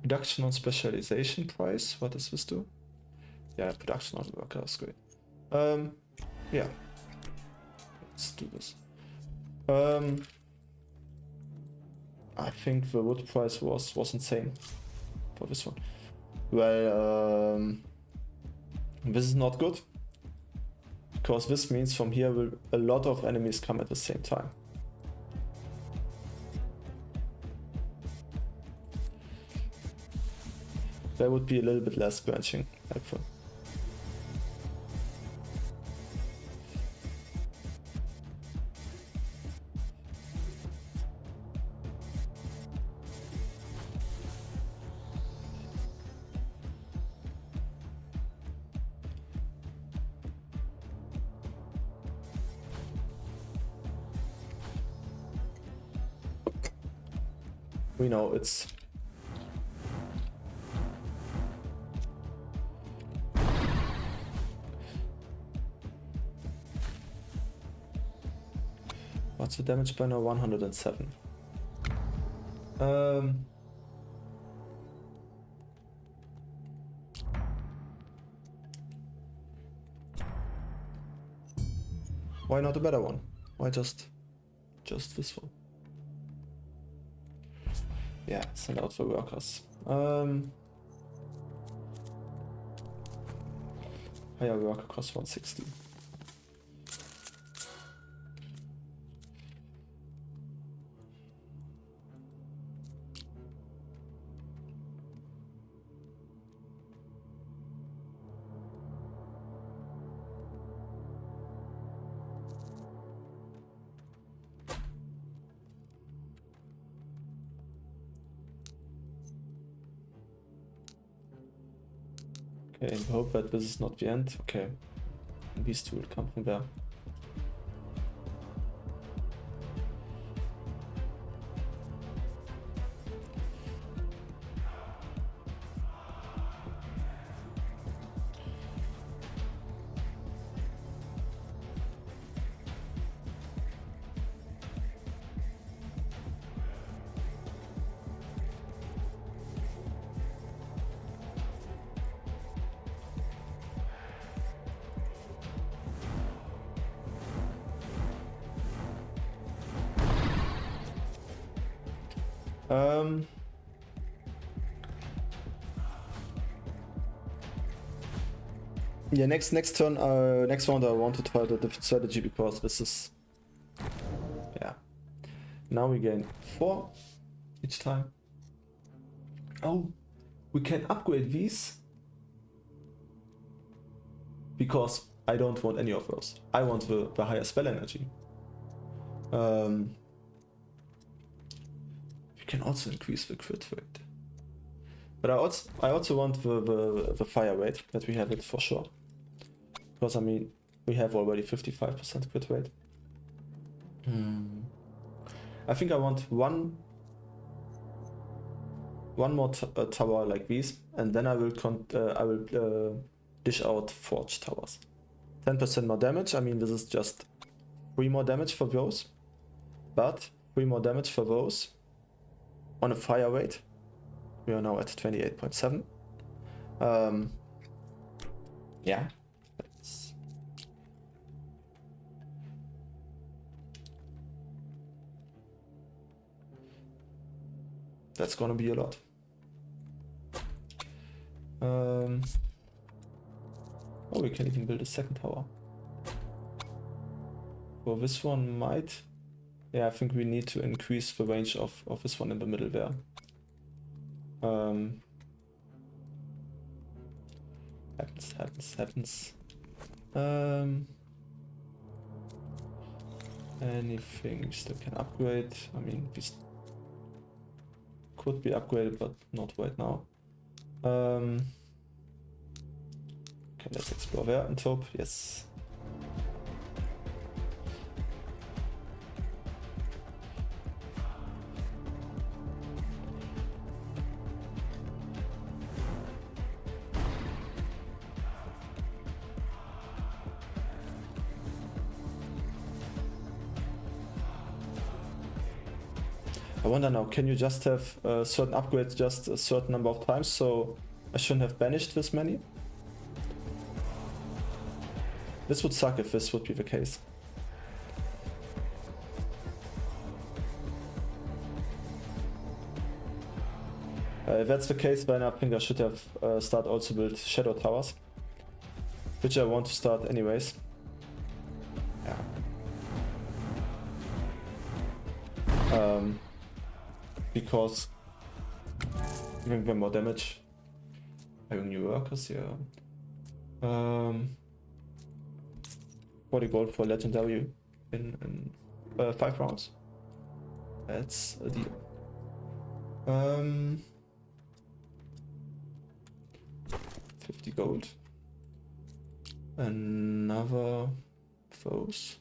Reduction on specialization price. What does this do? Yeah, production on workers, great. Yeah. Let's do this. I think the wood price was insane for this one. Well, this is not good, because this means from here will a lot of enemies come at the same time. That would be a little bit less branching helpful. We know it's what's the damage by now? 107. Why not a better one? Why just this one? Yeah, send out the workers. Higher worker cost 160. Okay, I hope that this is not the end. Okay, these two will come from there. Yeah, next turn, next round I want to try the different strategy, because this is, yeah. Now we gain 4 each time. Oh, we can upgrade these, because I don't want any of those. I want the higher spell energy. We can also increase the crit rate. But I also want the fire rate, that we have it for sure. Because I mean, we have already 55% crit rate. I think I want one more tower like these, and then I will dish out forge towers. 10% more damage. I mean, this is just 3 more damage for those, but 3 more damage for those on a fire rate. We are now at 28.7. Yeah. That's gonna be a lot. Oh, we can even build a second tower. For this one might... Yeah, I think we need to increase the range of this one in the middle there. Happens. Anything we still can upgrade. I mean, we could be upgraded, but not right now. Okay, let's explore there on top. Yes. I wonder now, can you just have certain upgrades just a certain number of times, so I shouldn't have banished this many? This would suck if this would be the case. If that's the case, then I think I should have start also build shadow towers, which I want to start anyways. Yeah. Because giving them more damage, having new workers here. 40 gold for legendary in 5 rounds. That's a deal. 50 gold. Another foes.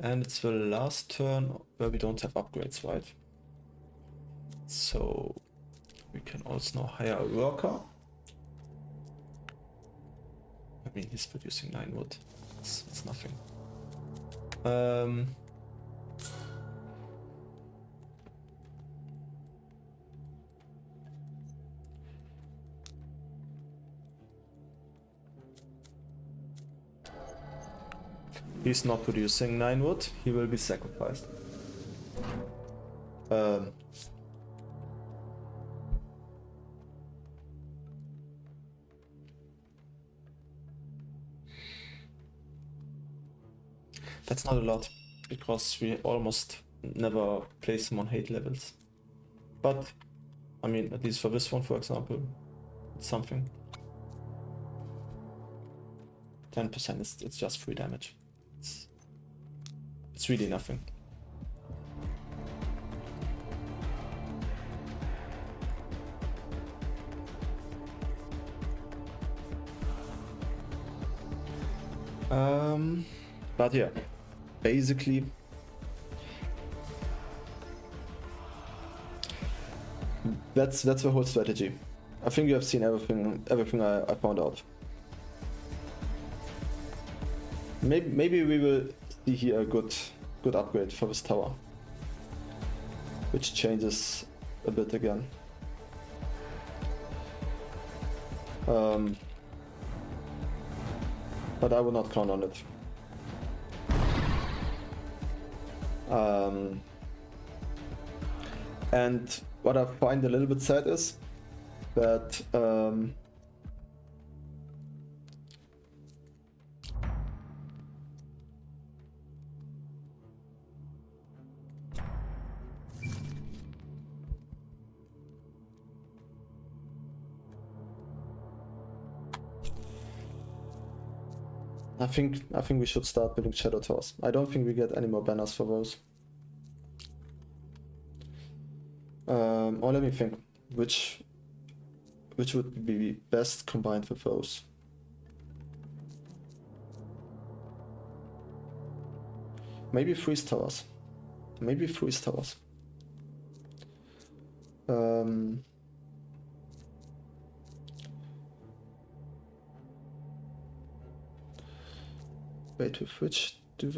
And it's the last turn where we don't have upgrades, right? So we can also now hire a worker. I mean, he's producing 9 wood. It's nothing. He's not producing 9 wood. He will be sacrificed. That's not a lot, because we almost never place him on hate levels. But, I mean, at least for this one, for example, it's something. 10% it's just free damage. It's really nothing. But yeah, basically that's the whole strategy. I think you have seen everything I found out. Maybe we will see here a good upgrade for this tower, which changes a bit again. But I will not count on it. And what I find a little bit sad is that I think we should start building shadow towers. I don't think we get any more banners for those. Or let me think, which would be best combined with those. Maybe freeze towers. Maybe freeze towers. Wait, with which do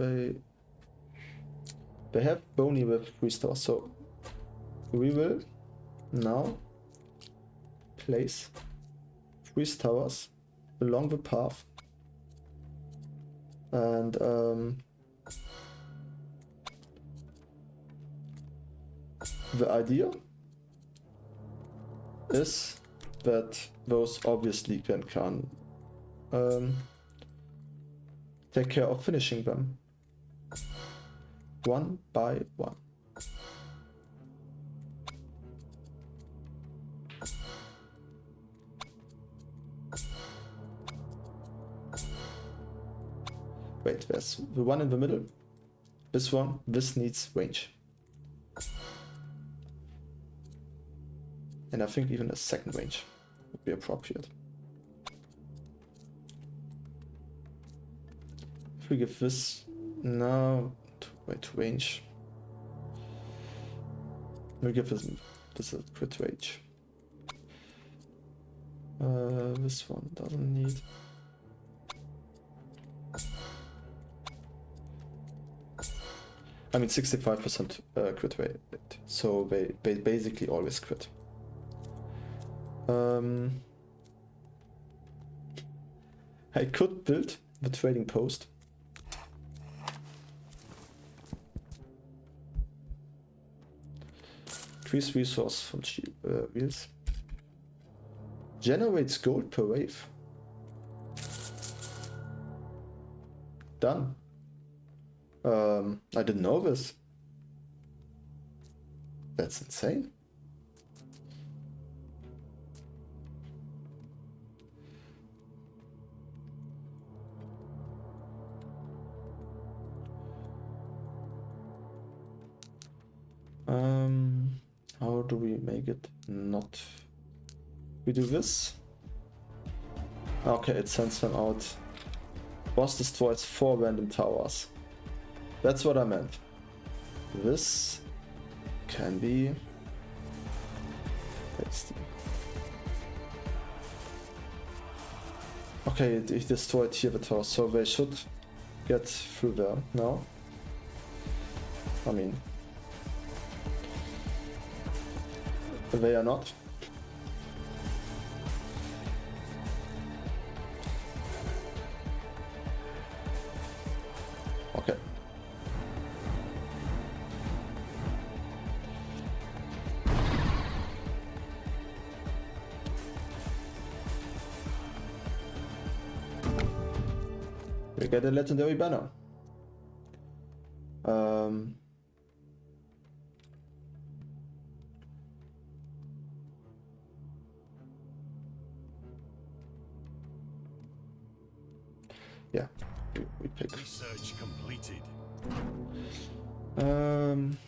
they have bony with freeze towers, so we will now place freeze towers along the path, and the idea is that those obviously can take care of finishing them one by one. Wait, there's the one in the middle. This needs range. And I think even a second range would be appropriate. If we give this now, wait, range. We give this a crit range. This one doesn't need. I mean 65% crit rate, so they basically always crit. I could build the trading post. Increase resource from wheels. Generates gold per wave. Done. I didn't know this. That's insane. How do we make it not? We do this. Okay, it sends them out. Boss destroys 4 random towers. That's what I meant. This can be hasty. Okay, he destroyed here the tower, so they should get through there now. I mean, they are not. Okay. We get a legendary banner. Yeah, we pick. Research completed. Um,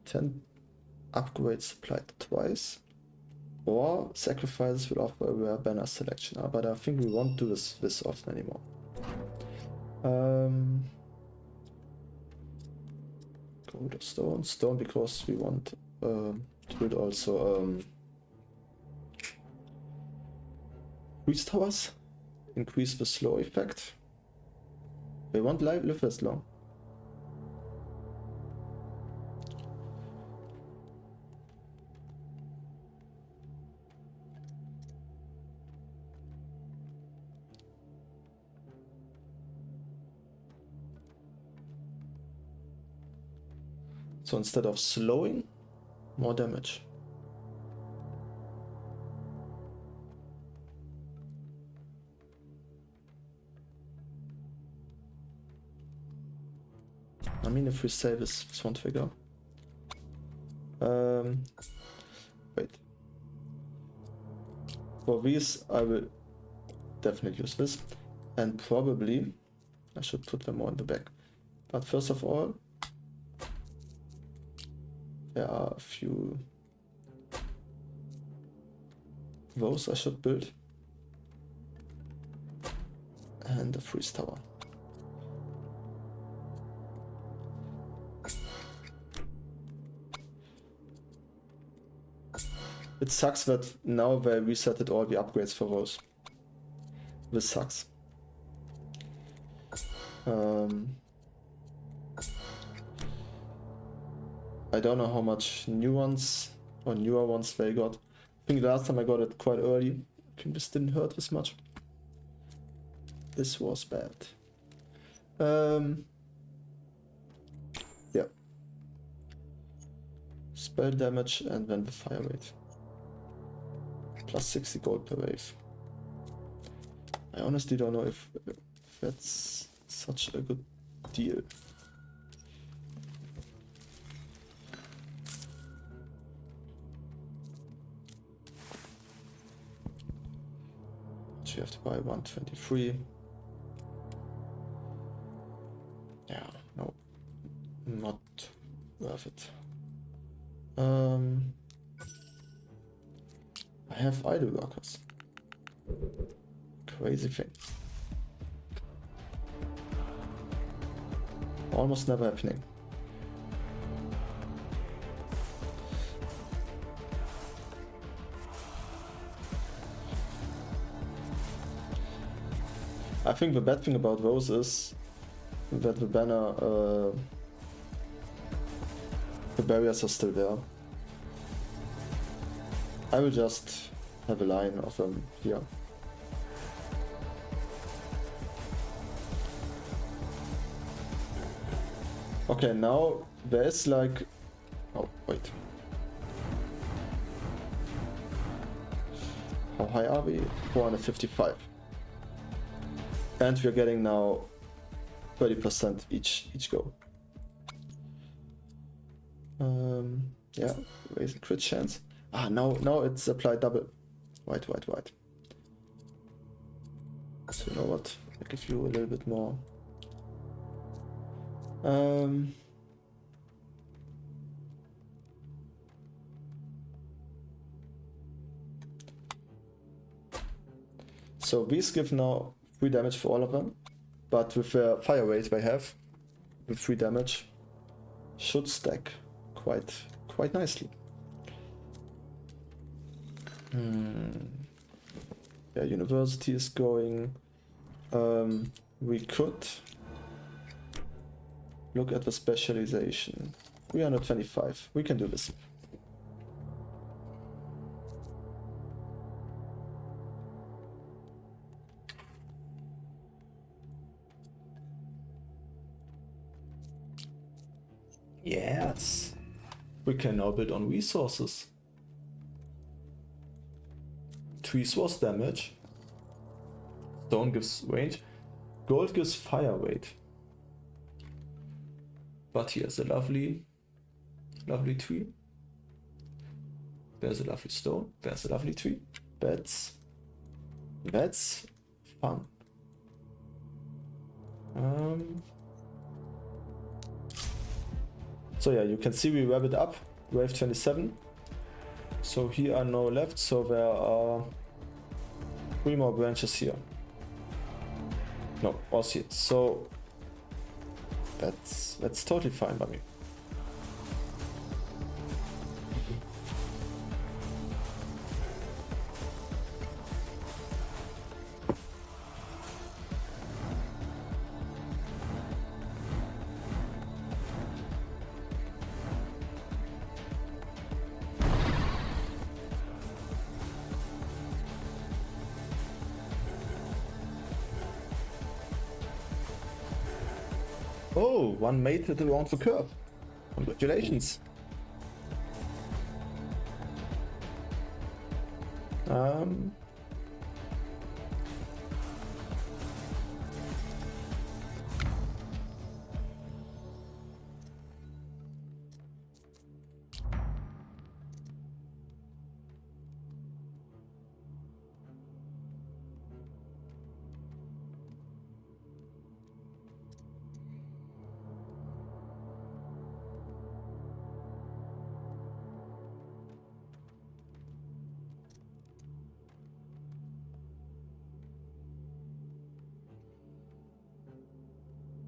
ten upgrades supplied twice, or sacrifices will offer a rare banner selection. But I think we won't do this often anymore. Gold or stone? Stone because we want to build also increase towers, increase the slow effect. We won't live as long. So instead of slowing, more damage. I mean, if we save this one figure. Wait. For these, I will definitely use this. And probably, I should put them more in the back. But first of all, there are a few those I should build. And a freeze tower. It sucks that now they resetted all the upgrades for those. This sucks. I don't know how much new ones or newer ones they got. I think last time I got it quite early. I think this didn't hurt as much. This was bad. Yeah. Spell damage and then the fire rate. Plus 60 gold per wave. I honestly don't know if that's such a good deal. You have to buy 123. Yeah, no, not worth it. I have idle workers. Crazy thing. Almost never happening. I think the bad thing about those is that the banner The barriers are still there. I will just have a line of them here. Okay, now there's like... Oh, wait. How high are we? 455. And we're getting now 30% each go. Yeah, raise the crit chance. Ah, now it's applied double. White. So you know what? I'll give you a little bit more. So these give now 3 damage for all of them, but with the fire rate they have, with 3 damage, should stack quite nicely. Yeah, university is going. We could look at the specialization. 325. We can do this. Yes. We can now build on resources. 3 source damage. Stone gives range. Gold gives fire rate. But here's a lovely tree. There's a lovely stone. There's a lovely tree. That's fun. So yeah, you can see we wrap it up. Wave 27. So here are no left. So there are 3 more branches here. No, also here. So that's totally fine by me. Oh, one made it around the curve. Congratulations.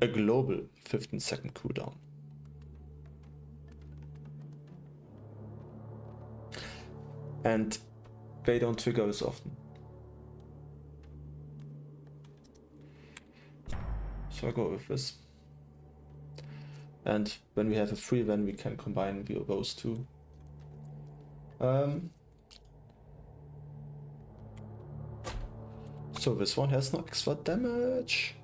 A global 15-second cooldown. And they don't trigger as often. So I go with this. And when we have a free, then we can combine those two. So this one has no extra damage.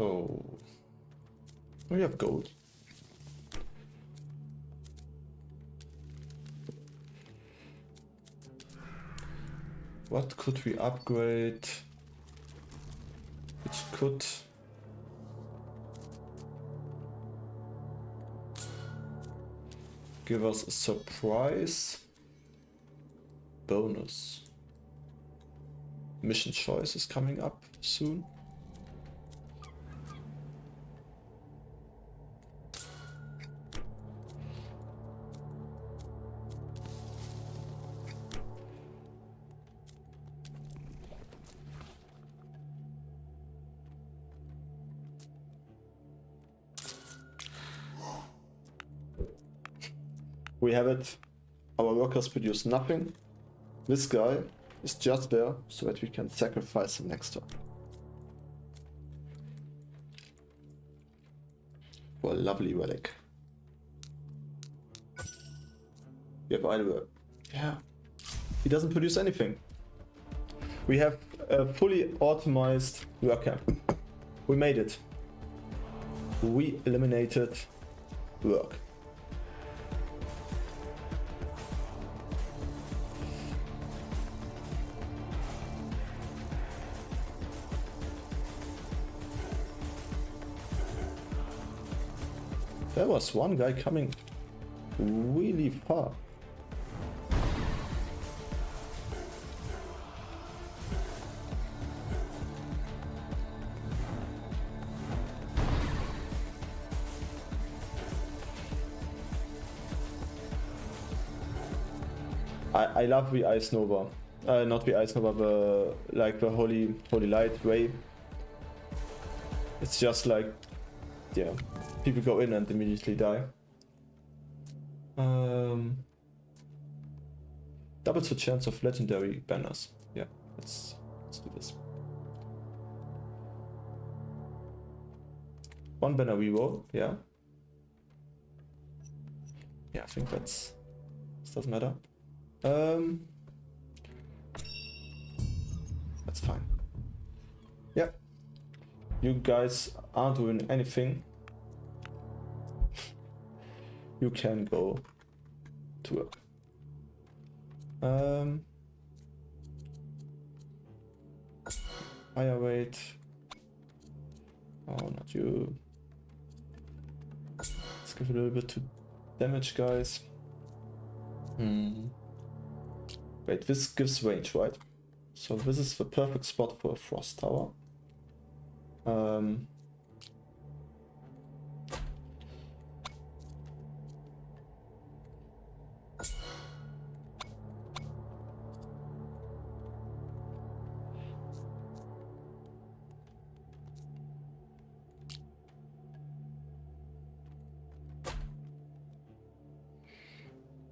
Oh, we have gold. What could we upgrade? Which could give us a surprise bonus. mission choice is coming up soon. We have it. Our workers produce nothing. This guy is just there so that we can sacrifice him next turn. For a lovely relic. We have either. Yeah. He doesn't produce anything. We have a fully optimized work camp. We made it. We eliminated work. There was one guy coming really far. I love the Ice Nova. Not the Ice Nova, the Holy Light way. It's just like, yeah, people go in and immediately die. Doubles the chance of legendary banners. Yeah, let's do this. One banner reroll, yeah. Yeah, I think this doesn't matter. That's fine. Yeah. You guys aren't doing anything. You can go to work. Fire rate. Oh, not you. Let's give a little bit to damage, guys. Wait, this gives range, right? So this is the perfect spot for a frost tower.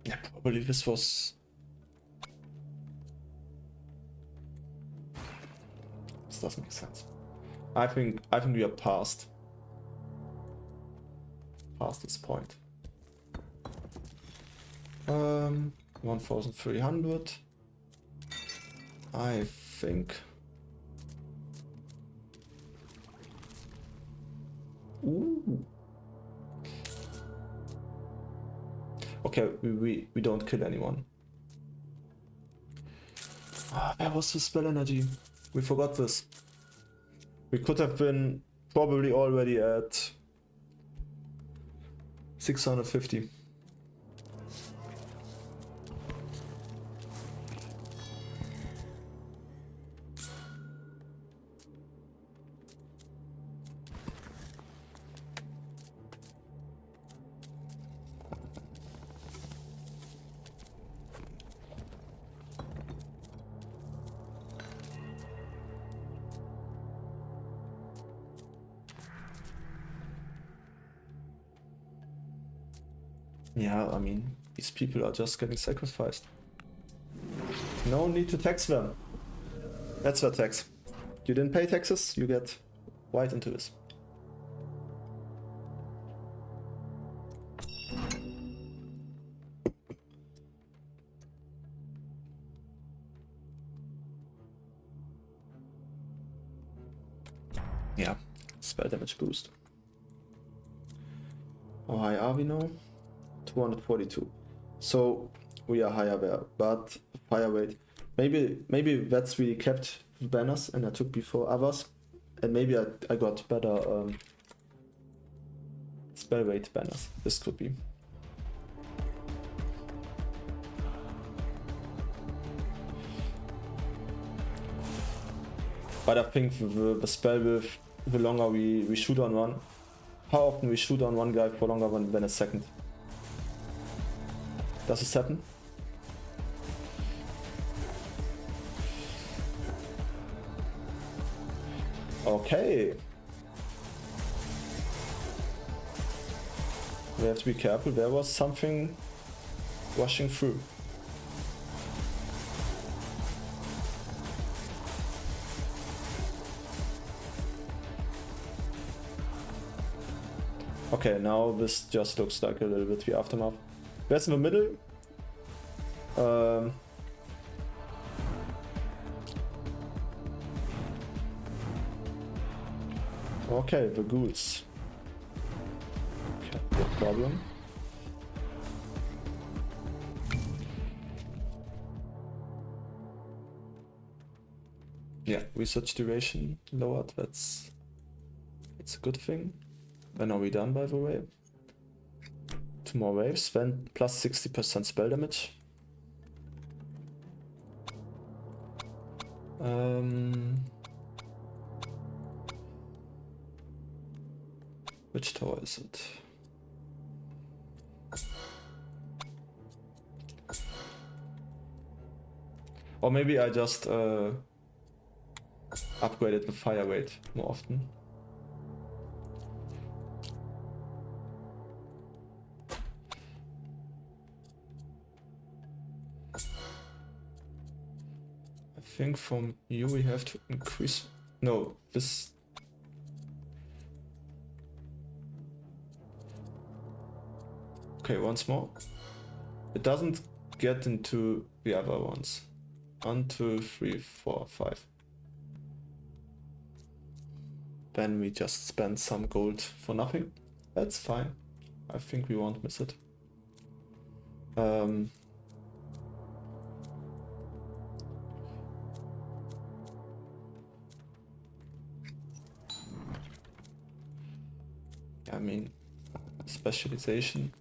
Yeah, probably this was. This doesn't make sense. I think we are past this point. 1,300. I think. Ooh. Okay, we don't kill anyone. Where was the spell energy? We forgot this. We could have been probably already at 650. Yeah, I mean, these people are just getting sacrificed. No need to tax them. That's their tax. You didn't pay taxes, you get right into this. Yeah, spell damage boost. How high are we now? 242. So we are higher there, but fire rate. Maybe that's really kept banners and I took before others, and maybe I got better spell rate banners. This could be. But I think the spell with the longer we shoot on one, how often we shoot on one guy for longer than a second. Does this happen? Okay. We have to be careful, there was something rushing through. Okay, now this just looks like a little bit the aftermath. There's in the middle. Okay, the ghouls. Okay, no problem. Yeah, research duration lowered, it's a good thing. When are we done, by the way? 2 more waves, then plus 60% spell damage. Which tower is it? Or maybe I just upgraded the fire rate more often. I think from you we have to increase. No, this. Okay, once more. It doesn't get into the other ones. 1, 2, 3, 4, 5. Then we just spend some gold for nothing. That's fine. I think we won't miss it. I mean, specialization.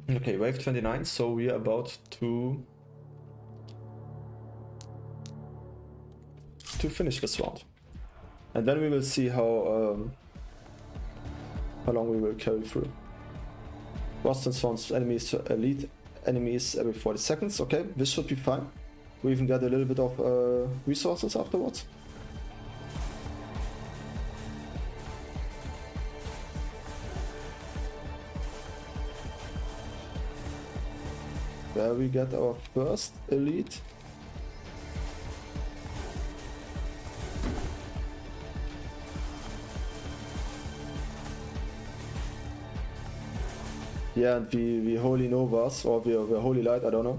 Okay, wave 29, so we are about to finish this round. And then we will see how long we will carry through. Boston spawns enemies to elite enemies every 40 seconds. Okay, this should be fine. We even get a little bit of resources afterwards. There we get our first elite. Yeah, and the Holy Novas, or the Holy Light, I don't know.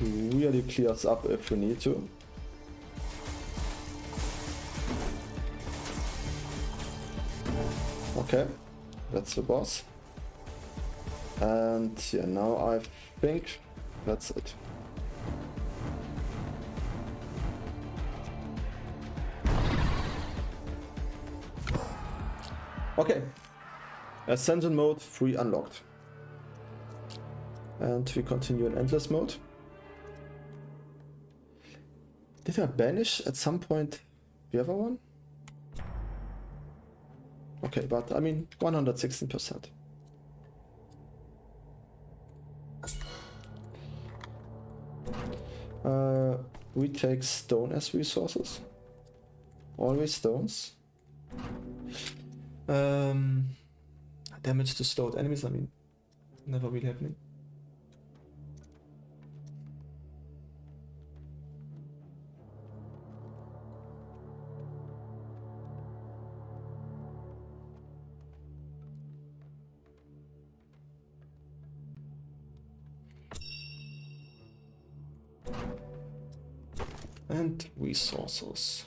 Really clears up if we need to. Okay, that's the boss. And yeah, now I think that's it. Okay, Ascension mode 3 unlocked. And we continue in endless mode. Did I banish at some point the other one? Okay, but I mean 116%. We take stone as resources. Always stones. Damage to slowed enemies, I mean, never really happening. And resources.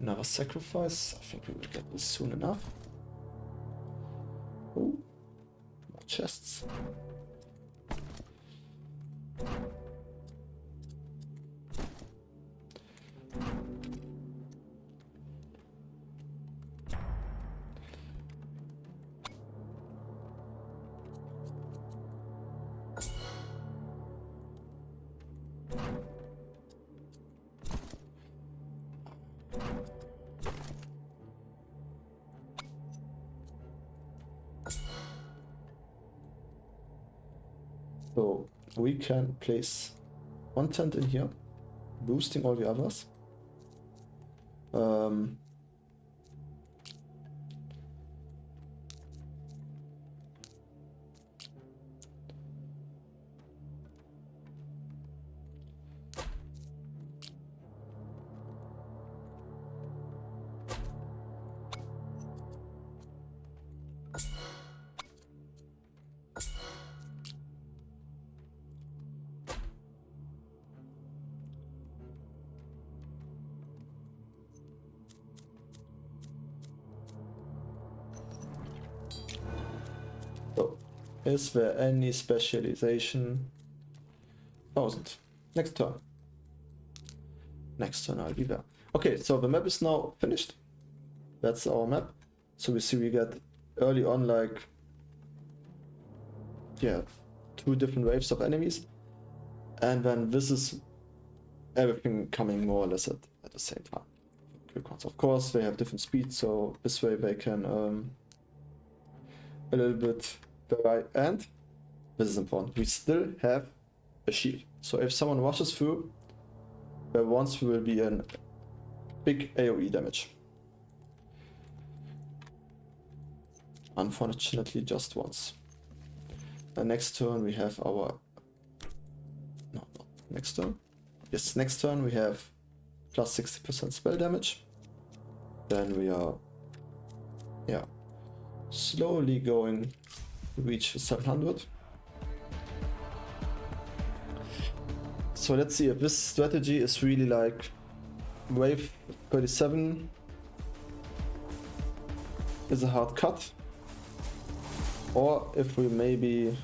Another sacrifice. I think we will get this soon enough. Oh, more chests. So we can place one tent in here, boosting all the others. So, is there any specialization? Thousand. Next turn. Next turn I'll be there. Okay, so the map is now finished. That's our map. So we see we get early on like, yeah, 2 different waves of enemies. And then this is everything coming more or less at the same time. Of course, they have different speeds, so this way they can a little bit vary. And this is important, we still have a shield. So if someone rushes through, there once will be a big AoE damage. Unfortunately, just once. And next turn we have our... No, not next turn. Yes, next turn we have plus 60% spell damage. Then we are, yeah, slowly going to reach 700. So let's see if this strategy is really like wave 37 is a hard cut, or if we maybe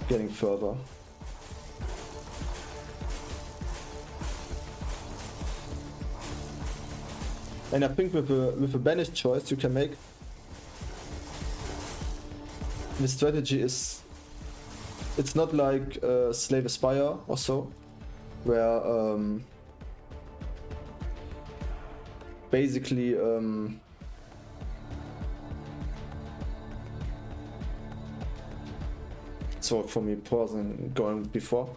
getting further. And I think with a banished choice you can make, the strategy is, it's not like Slave Aspire or so, where basically so for me pausing going before,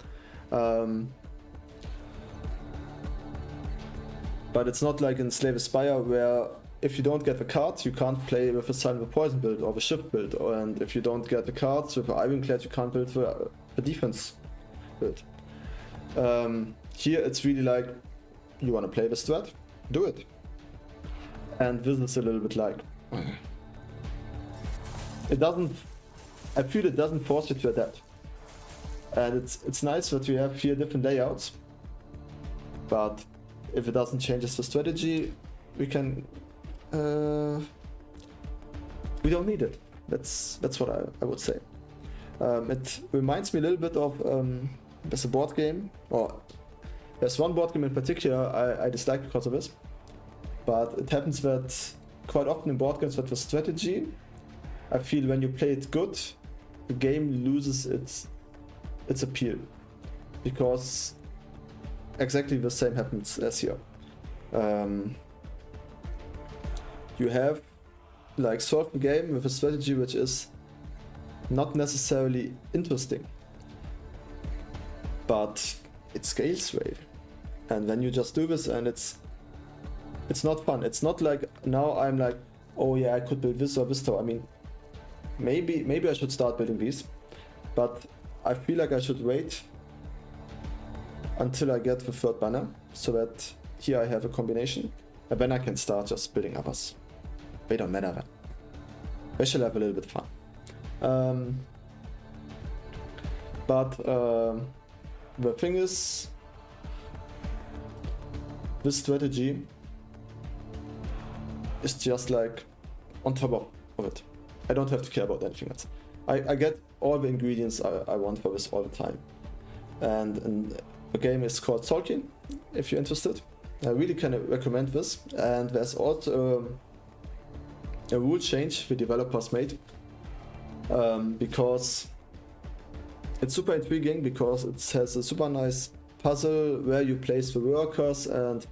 but it's not like in Slave Aspire where if you don't get the cards you can't play with a Silent Poison build or the Shift build, and if you don't get the cards with the Ironclad you can't build the defense build. Here it's really like, you want to play the strat, do it. And this is a little bit like, it doesn't, I feel it doesn't force you to adapt. And it's nice that we have here different layouts, but if it doesn't change the strategy, we can, we don't need it. That's what I would say. It reminds me a little bit of, there's a board game, or there's one board game in particular I dislike because of this, but it happens that quite often in board games that the strategy, I feel when you play it good, the game loses its appeal, because exactly the same happens as here. You have like solved the game with a strategy which is not necessarily interesting, but it scales well. And then you just do this and it's not fun. It's not like now I'm like, oh yeah, I could build this or this tower. I mean, maybe I should start building these, but I feel like I should wait until I get the third banner, so that here I have a combination, and then I can start just building others. They don't matter then. They shall have a little bit of fun. But the thing is, this strategy is just like on top of it. I don't have to care about anything else. I get all the ingredients I want for this all the time. And the game is called Tolkien, if you're interested. I really can recommend this. And there's also a rule change the developers made, because it's super intriguing, because it has a super nice puzzle where you place the workers and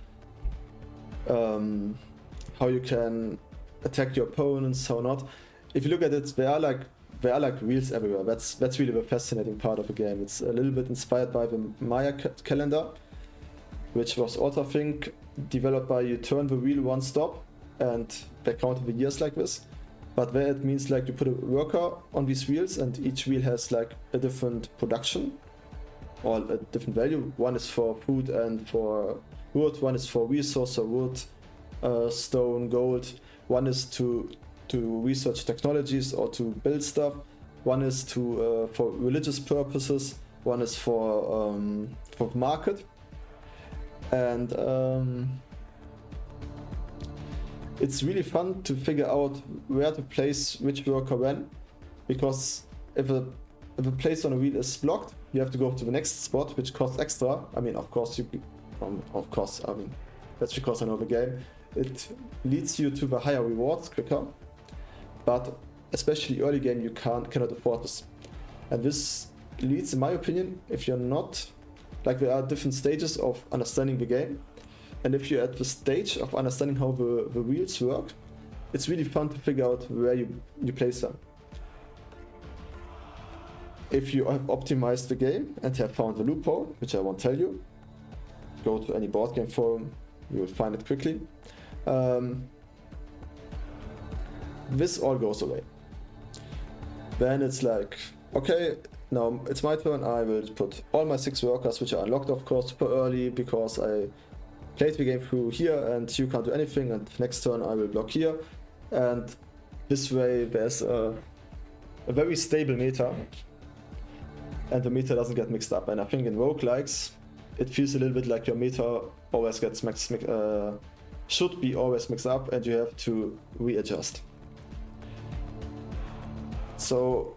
how you can attack your opponents, how not. If you look at it, there are like there are like wheels everywhere. That's really the fascinating part of the game. It's a little bit inspired by the Maya calendar, which was also, I think, developed by you turn the wheel one stop and they count the years like this. But there it means like you put a worker on these wheels and each wheel has like a different production or a different value. One is for food and for wood, one is for resource or wood, stone, gold. One is to research technologies or to build stuff. One is to for religious purposes. One is for market. And it's really fun to figure out where to place which worker when, because if a place on a wheel is blocked, you have to go to the next spot, which costs extra. I mean, of course, that's because I know the game. It leads you to the higher rewards quicker, but especially early game, you cannot afford this. And this leads, in my opinion, if you're not, like there are different stages of understanding the game, and if you're at the stage of understanding how the wheels work, it's really fun to figure out where you place them. If you have optimized the game and have found the loophole, which I won't tell you, go to any board game forum, you will find it quickly. This all goes away. Then it's like, okay, now it's my turn. I will put all my 6 workers, which are unlocked of course super early because I played the game through here and you can't do anything, and next turn I will block here. And this way there's a very stable meta and the meta doesn't get mixed up. And I think in roguelikes it feels a little bit like your meta always gets should be always mixed up and you have to readjust. So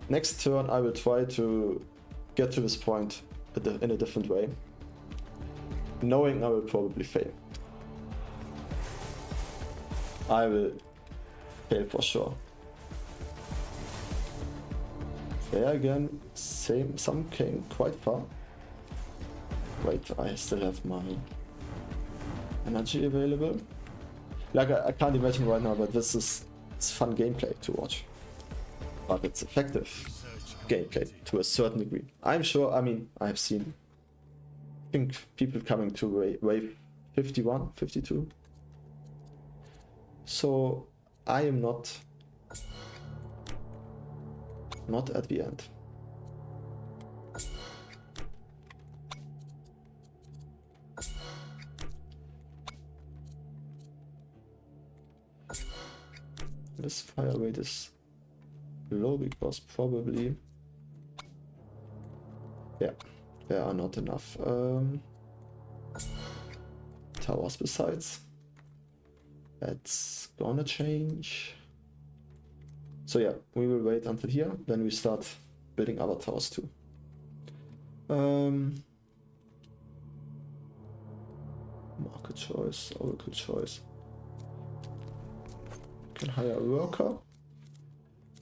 next turn I will try to get to this point in a different way, knowing I will probably fail. I will fail for sure. There again, some came quite far. Wait, I still have my energy available. Like I can't imagine right now, but it's fun gameplay to watch. But it's effective gameplay to a certain degree. I'm sure, I mean, I have seen, I think, people coming to wave 51, 52. So I am not at the end. This fire rate is low because probably, yeah, there are not enough towers besides. That's gonna change. So yeah, we will wait until here, then we start building other towers too. Market choice, oracle choice. Can hire a worker.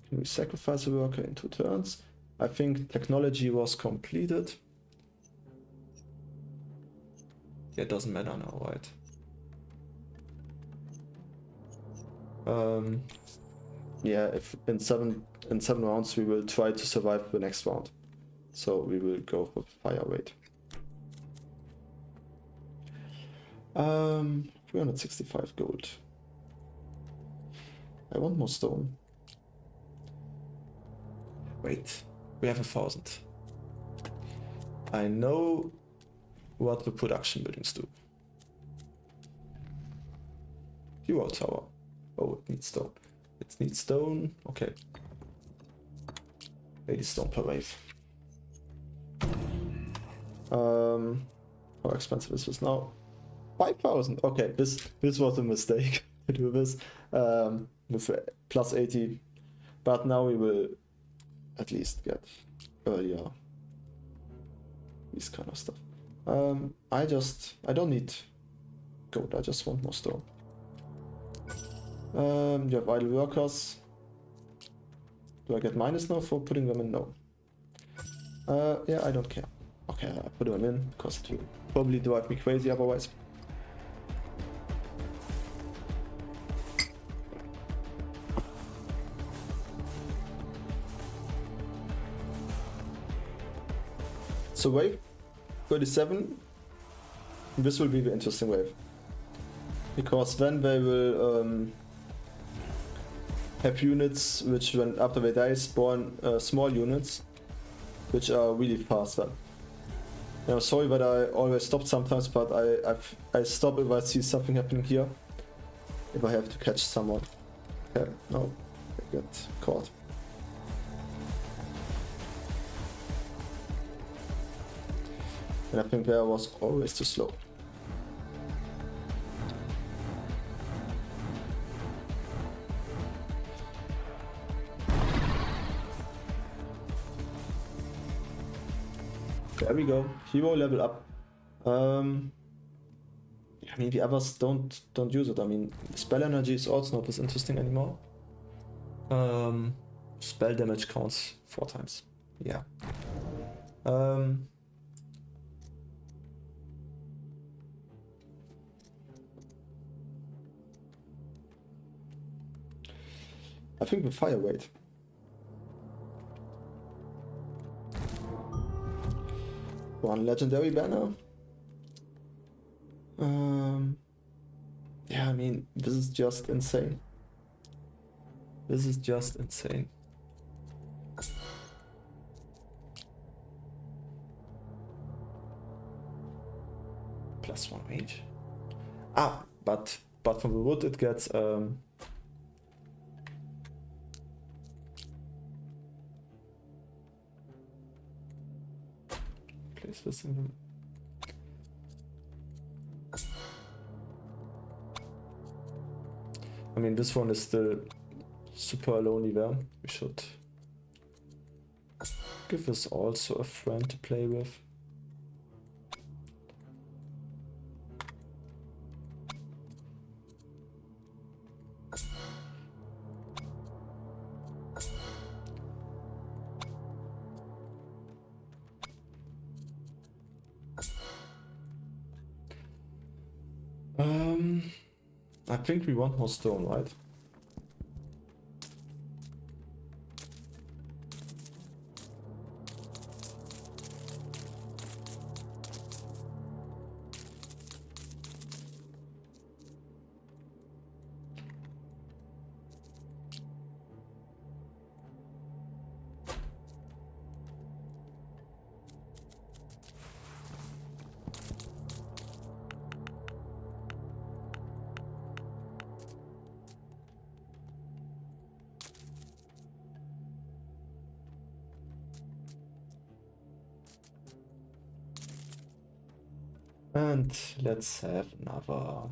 Can we sacrifice a worker in 2 turns? I think technology was completed. Yeah, it doesn't matter now, right? Yeah, if in seven rounds we will try to survive the next round. So we will go for fire rate. 365 gold. I want more stone. Wait, we have 1,000. I know what the production buildings do. Hero tower. Oh, it needs stone. It needs stone. Okay. 80 stone per wave. How expensive is this now? 5,000. Okay, this was a mistake to do this with plus 80, but now we will at least get earlier this kind of stuff. I don't need gold. I just want more stone. You have idle workers. Do I get minus now for putting them in? No. Yeah, I don't care. Okay, I put them in because it will probably drive me crazy otherwise. So wave 37, this will be the interesting wave. Because then they will have units which, when after they die, spawn small units, which are really faster. You know, sorry that I always stop sometimes, but I stop if I see something happening here. If I have to catch someone. Okay, no, I get caught. And I think there was always too slow. There we go. Hero level up. I mean, the others don't use it. I mean, spell energy is also not as interesting anymore. Spell damage counts 4 times. Yeah. I think the fire weight. One legendary banner. Yeah, I mean, this is just insane. This is just insane. +1 range. Ah, but from the wood it gets place this in the... I mean, this one is still super lonely there. We should give this also a friend to play with. I think we want more stone, right? And let's have another.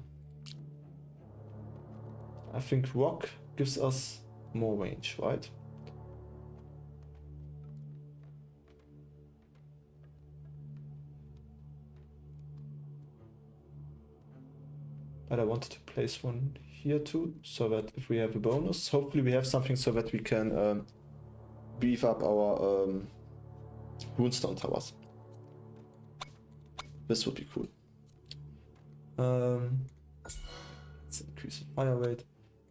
I think rock gives us more range, right? But I wanted to place one here too, so that if we have a bonus, hopefully we have something so that we can beef up our runestone towers. This would be cool. Let's increase the fire rate.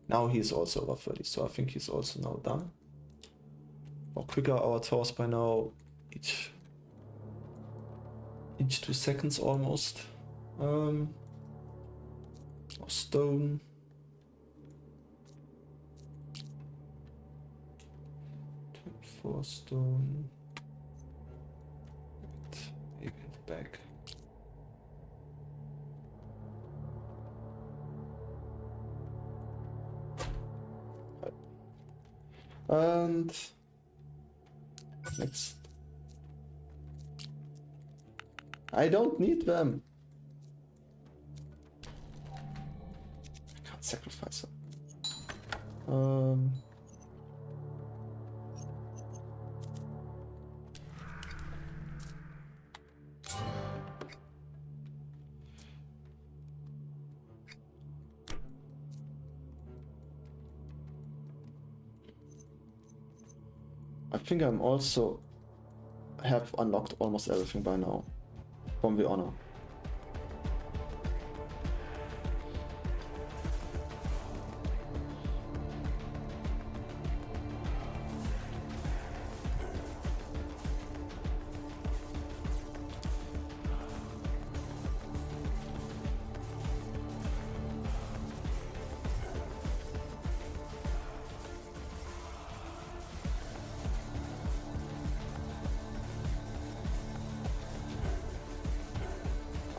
Now he's also over 30, so I think he's also now done. Or quicker our towers by now, each 2 seconds almost. More stone. 24 stone. Maybe in the back. And next. I don't need them. I can't sacrifice them. I think I'm also have unlocked almost everything by now from the honor.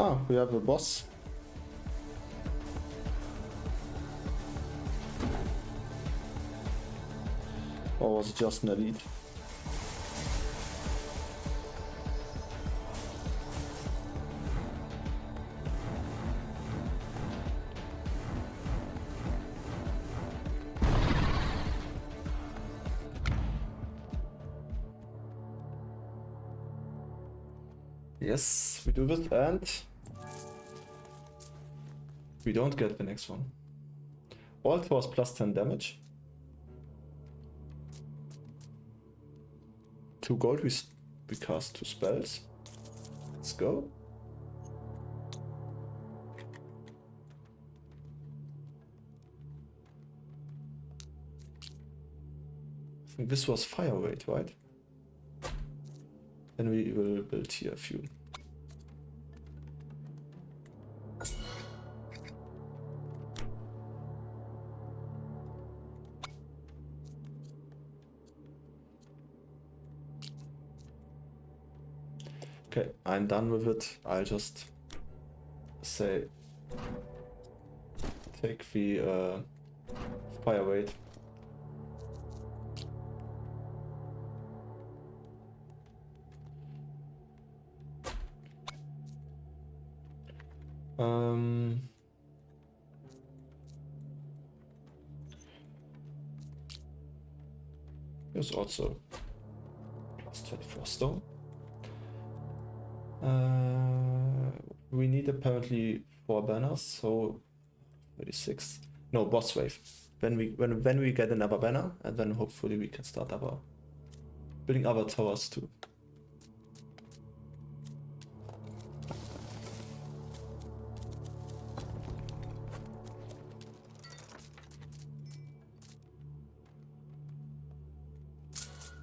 Ah, we have a boss. Or was it just an elite? Yes, we do this, and we don't get the next one. All was plus 10 damage. 2 gold, we cast 2 spells. Let's go. I think this was fire weight, right? Then we will build here a few. Okay, I'm done with it. I'll just say take the fire weight. There's also plus 24 stone. We need apparently 4 banners, so 36. No, boss wave. When we get another banner, and then hopefully we can start building other towers too.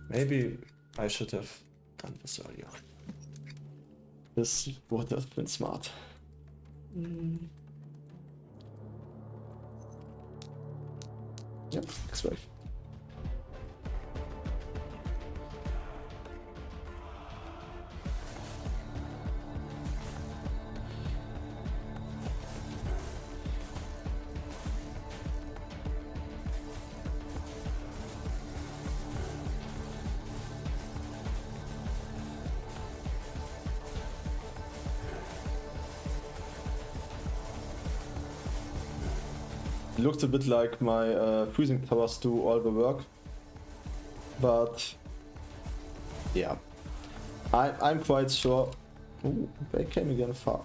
Maybe I should have done this earlier. This would have been smart. Yep, next wave. It looks a bit like my freezing towers do all the work, but yeah, I'm quite sure. Ooh, they came again far.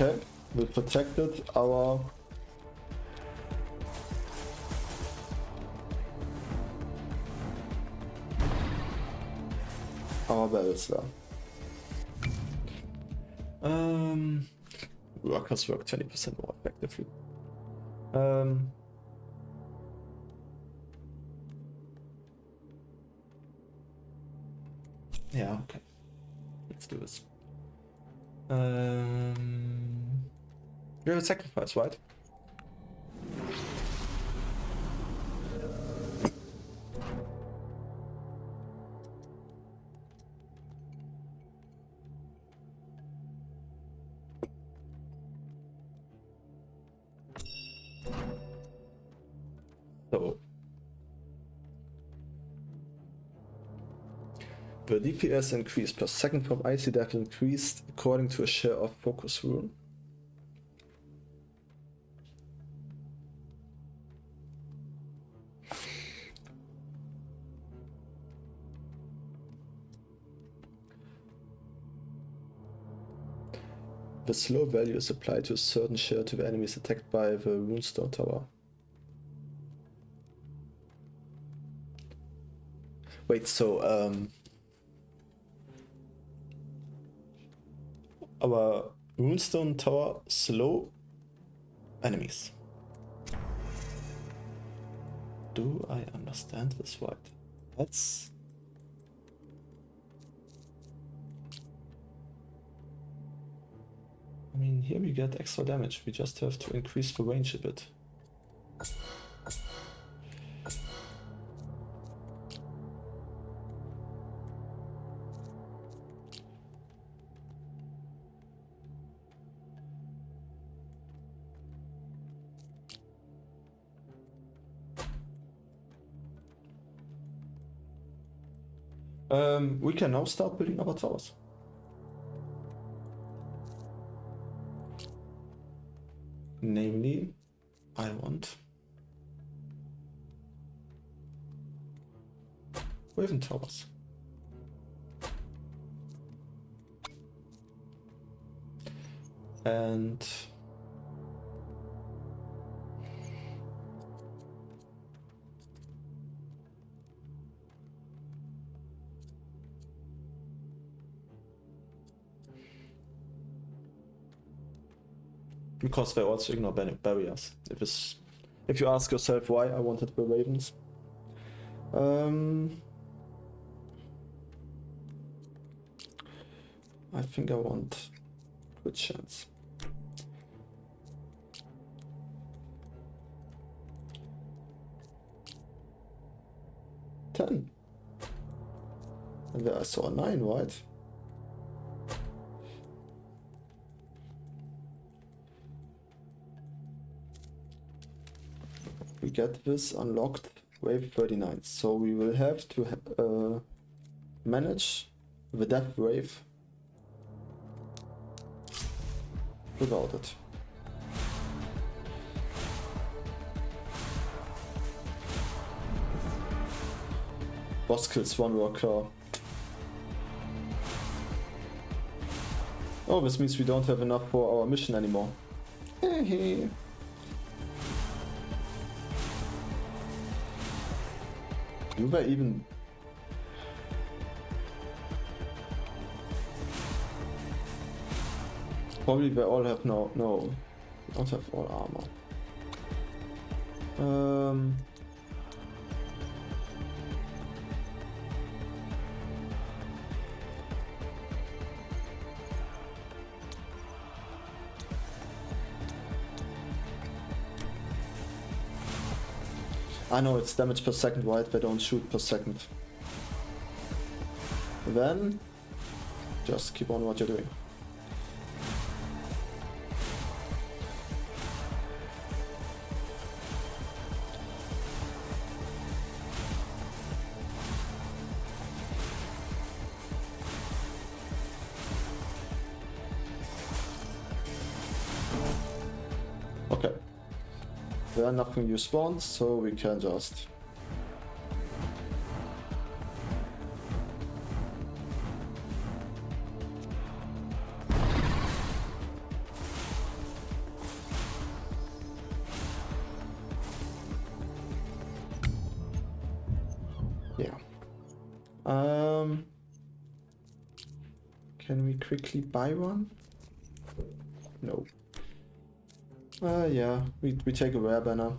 Okay, we protected our bells there. Workers work 20% more effectively. Yeah, okay. Let's do this. You have a sacrifice, right? So the DPS increase per second from icy death increased according to a share of focus rune. The slow value is applied to a certain share to the enemies attacked by the runestone tower. Wait, so our runestone tower slow enemies. Do I understand this right? That's mean, here we get extra damage. We just have to increase the range a bit. We can now start building our towers. Namely, I want Raven towers. And because they also ignore barriers. If you ask yourself why I wanted the ravens, I think I want good chance. $10. And there I saw a 9, right? We get this unlocked wave 39, so we will have to manage the death wave without it. Boss kills one worker. Oh, this means we don't have enough for our mission anymore. Do they even... Probably they all have no, they don't have all armor. I know it's damage per second, right? They don't shoot per second. Then just keep on what you're doing. Okay. There are nothing new spawns, so we can just... Yeah. Can we quickly buy one? No. Yeah, we take a rare banner.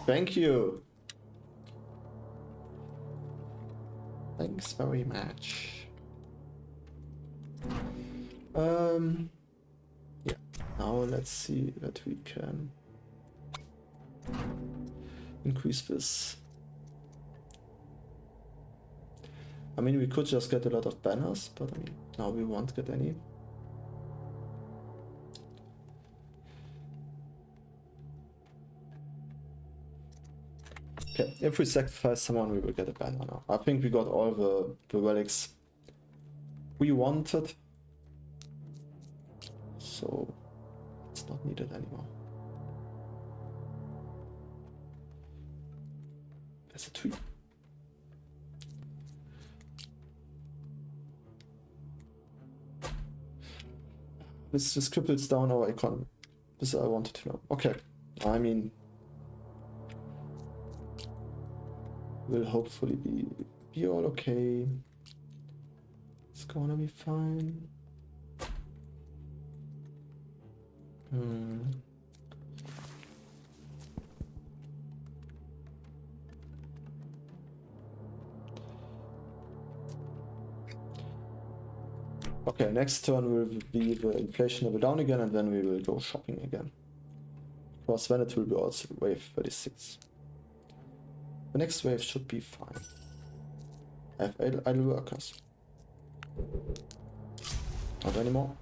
Thank you. Thanks very much. Yeah. Now let's see that we can increase this. I mean, we could just get a lot of banners, but I mean, now we won't get any. Okay, if we sacrifice someone, we will get a banner now. I think we got all the relics we wanted, so it's not needed anymore. There's a tree. This cripples down our economy. This I wanted to know. Okay, I mean, will hopefully be all okay. It's gonna be fine. Okay, next turn will be the inflation level down again, and then we will go shopping again. Because then it will be also wave 36. The next wave should be fine. I have idle workers. Not anymore.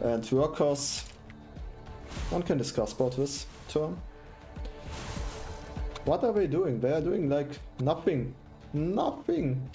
And workers, one can discuss about this turn. What are they doing? They are doing like nothing. Nothing.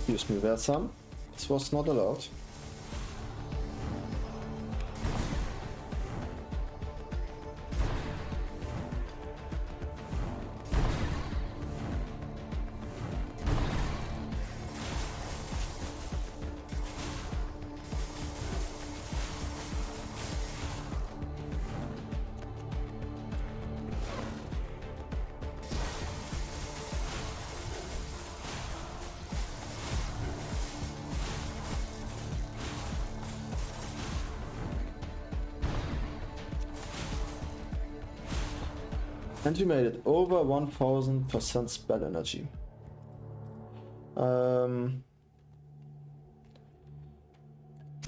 Excuse me, there's some. This was not allowed. And we made it over 1000% spell energy.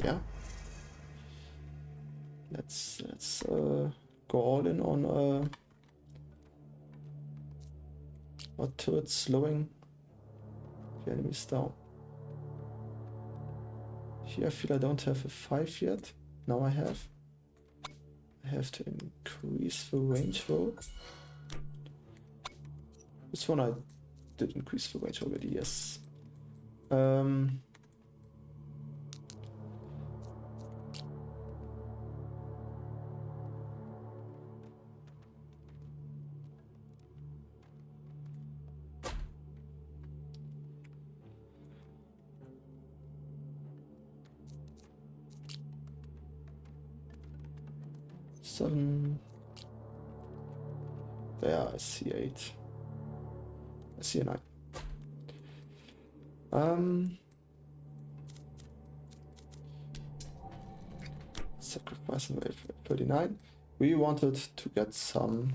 Yeah. Let's go all in on what turret slowing the enemies down. Here I feel I don't have a 5 yet. Now I have. I have to increase the range though. This one I did increase the range already, yes. Seven. There, I see 8. I see a 9. Sacrifice and wave 39. We wanted to get some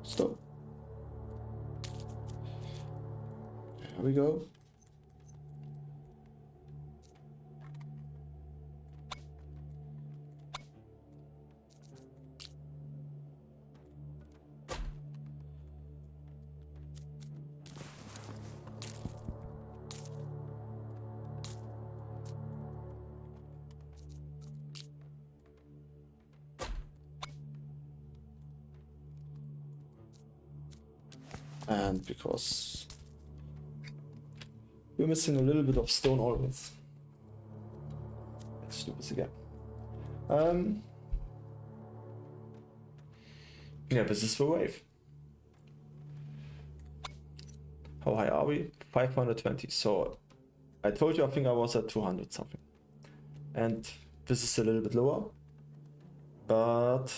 stone. There we go. And because we're missing a little bit of stone always. Let's do this again. Yeah, this is the wave. How high are we? 520. So I told you I think I was at 200 something. And this is a little bit lower. But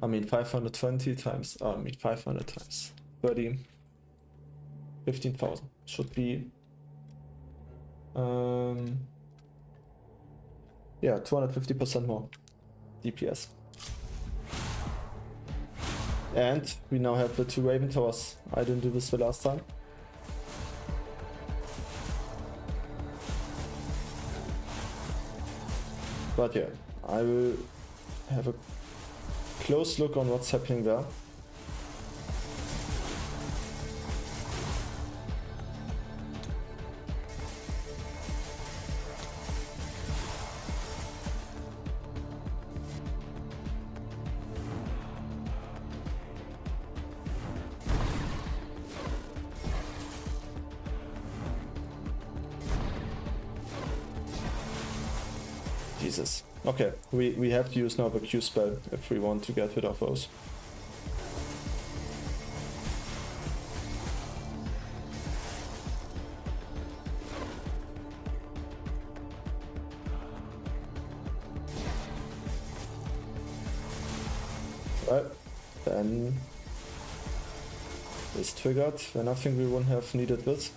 I mean 520 times, 500 times 30, 15,000 should be, yeah, 250% more DPS. And we now have the 2 Raven Towers. I didn't do this the last time. But yeah, I will have a close look on what's happening there. Jesus. Okay, we have to use now the Q spell if we want to get rid of those. Well, then this triggered, and I think we wouldn't have needed this.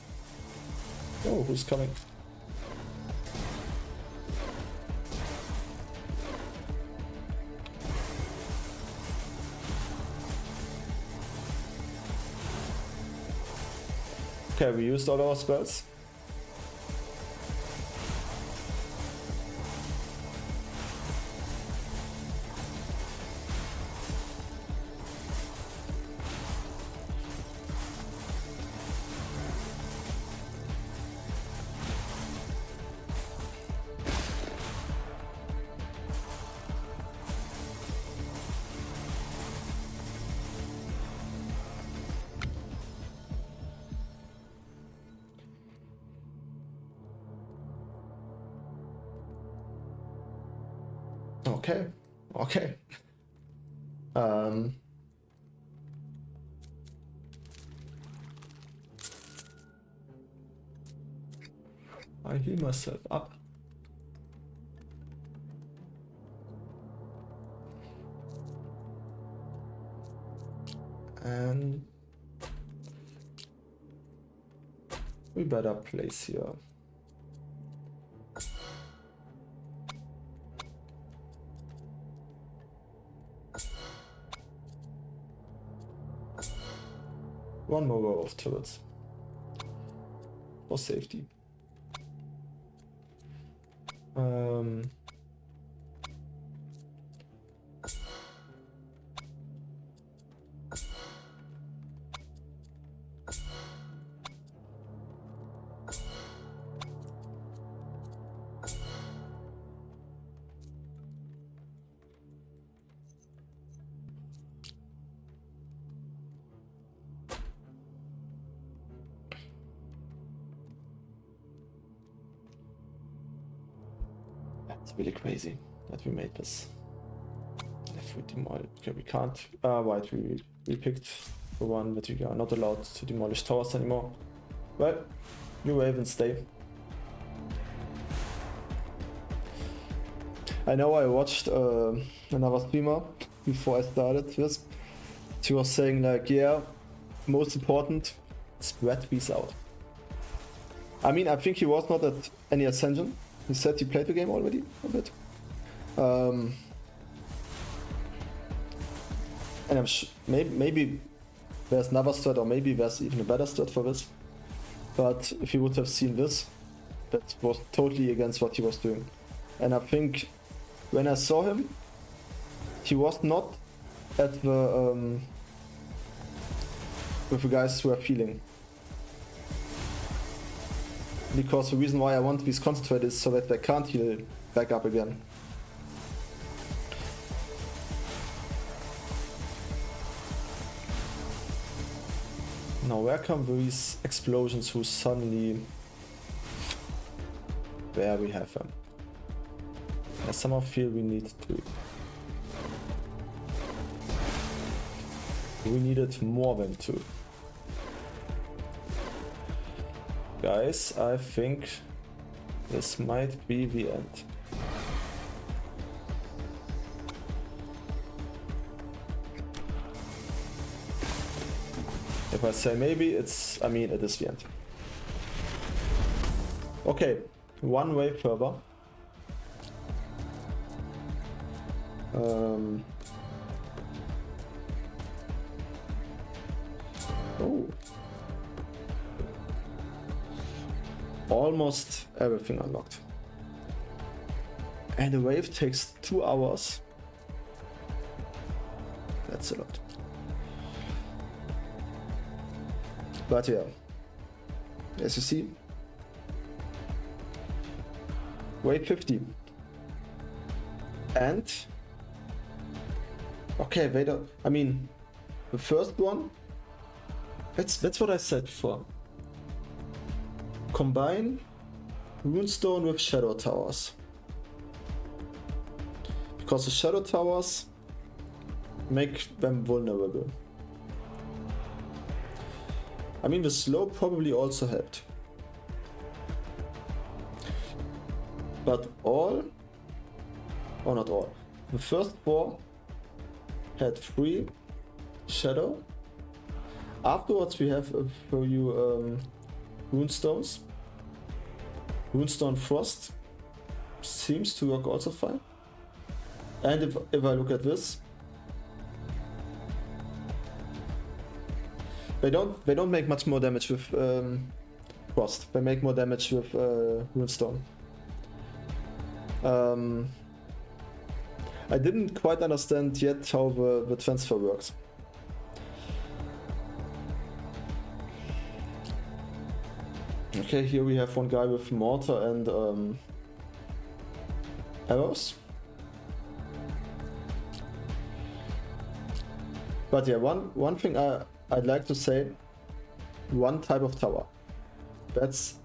Oh, who's coming? Okay, we used all our spells. Okay, okay. I heal myself up. And we better place here. One more row of turrets for safety. That's really crazy that we made this. If we demolish, okay, we can't. Right, we picked the one that we are not allowed to demolish towers anymore. Well, you ravens stay. I know I watched another streamer before I started this. She was saying like, yeah, most important, spread these out. I mean, I think he was not at any ascension. He said he played the game already a bit. And I'm maybe there's another strat, or maybe there's even a better strat for this. But if you would have seen this, that was totally against what he was doing. And I think when I saw him, he was not at the with the guys who are feeling. Because the reason why I want these concentrate is so that they can't heal back up again. Now where come these explosions who suddenly... There we have them. I somehow feel we need to... We needed more than two. Guys, I think this might be the end. If I say maybe, it's, I mean, it is the end. Okay, one way further. Oh. Almost everything unlocked. And the wave takes 2 hours. That's a lot. But yeah, as you see, wave 50. And okay, wait up. I mean, the first one, that's what I said before. Combine runestone with shadow towers, because the shadow towers make them vulnerable. I mean, the slow probably also helped, but all, or not all, the first 4 had 3 shadow. Afterwards we have for you runestones. Runestone Frost seems to work also fine. And if I look at this, they don't make much more damage with Frost. They make more damage with Runestone. I didn't quite understand yet how the transfer works. Okay, here we have one guy with mortar and arrows. But yeah, one thing I'd like to say, one type of tower. That's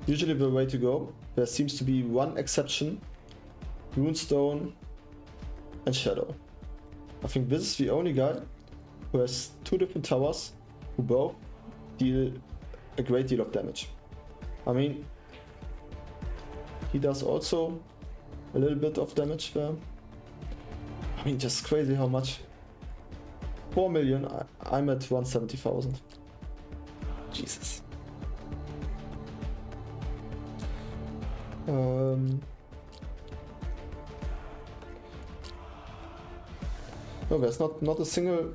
usually the way to go. There seems to be one exception, runestone and shadow. I think this is the only guy who has 2 different towers who both deal a great deal of damage. I mean, he does also a little bit of damage there. I mean, just crazy how much. 4 million, I'm at 170,000. Jesus. No, there's not a single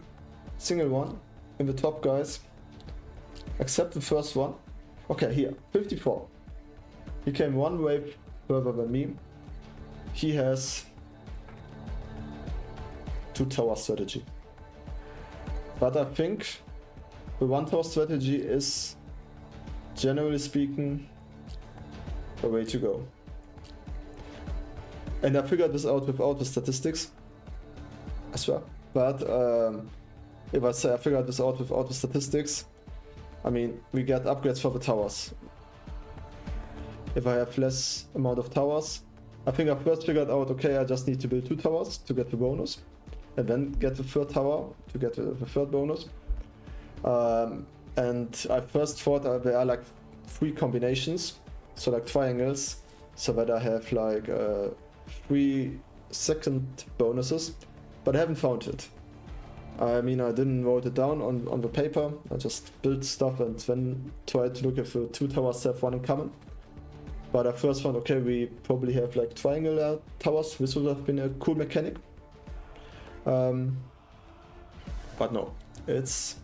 one in the top, guys, except the first one. Okay, here, 54. He came one wave further than me. He has 2 tower strategy. But I think the 1 tower strategy is, generally speaking, the way to go. And I figured this out without the statistics, I swear. But if I say I figured this out without the statistics, I mean, we get upgrades for the towers. If I have less amount of towers, I think I first figured out, okay, I just need to build 2 towers to get the bonus, and then get the 3rd tower to get the 3rd bonus. And I first thought there are like 3 combinations, so like triangles, so that I have like 3 second bonuses, but I haven't found it. I mean, I didn't wrote it down on the paper, I just built stuff and then tried to look if the 2 towers have 1 in common. But I first found, okay, we probably have like triangular towers, this would have been a cool mechanic. But no, it's,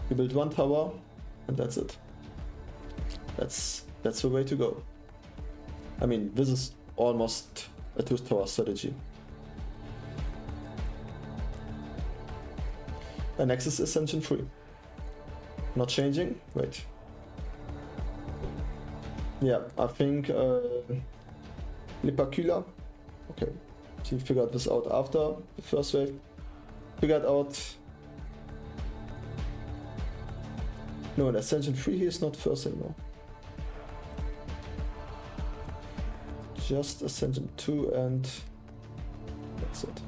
you build 1 tower and that's it. That's the way to go. I mean, this is almost a 2 tower strategy. And next is Ascension 3. Not changing, wait. Yeah, I think Lipacula. Okay, she figured this out after the first wave. Figured out. No, in Ascension 3 he is not first anymore. Just Ascension 2 and that's it.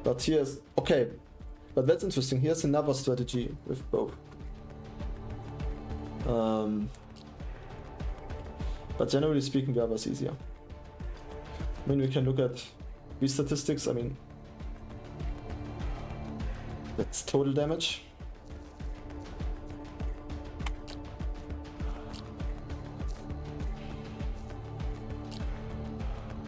But here's, okay, but that's interesting. Here's another strategy with both. But generally speaking, the other is easier. I mean, we can look at these statistics. I mean, that's total damage.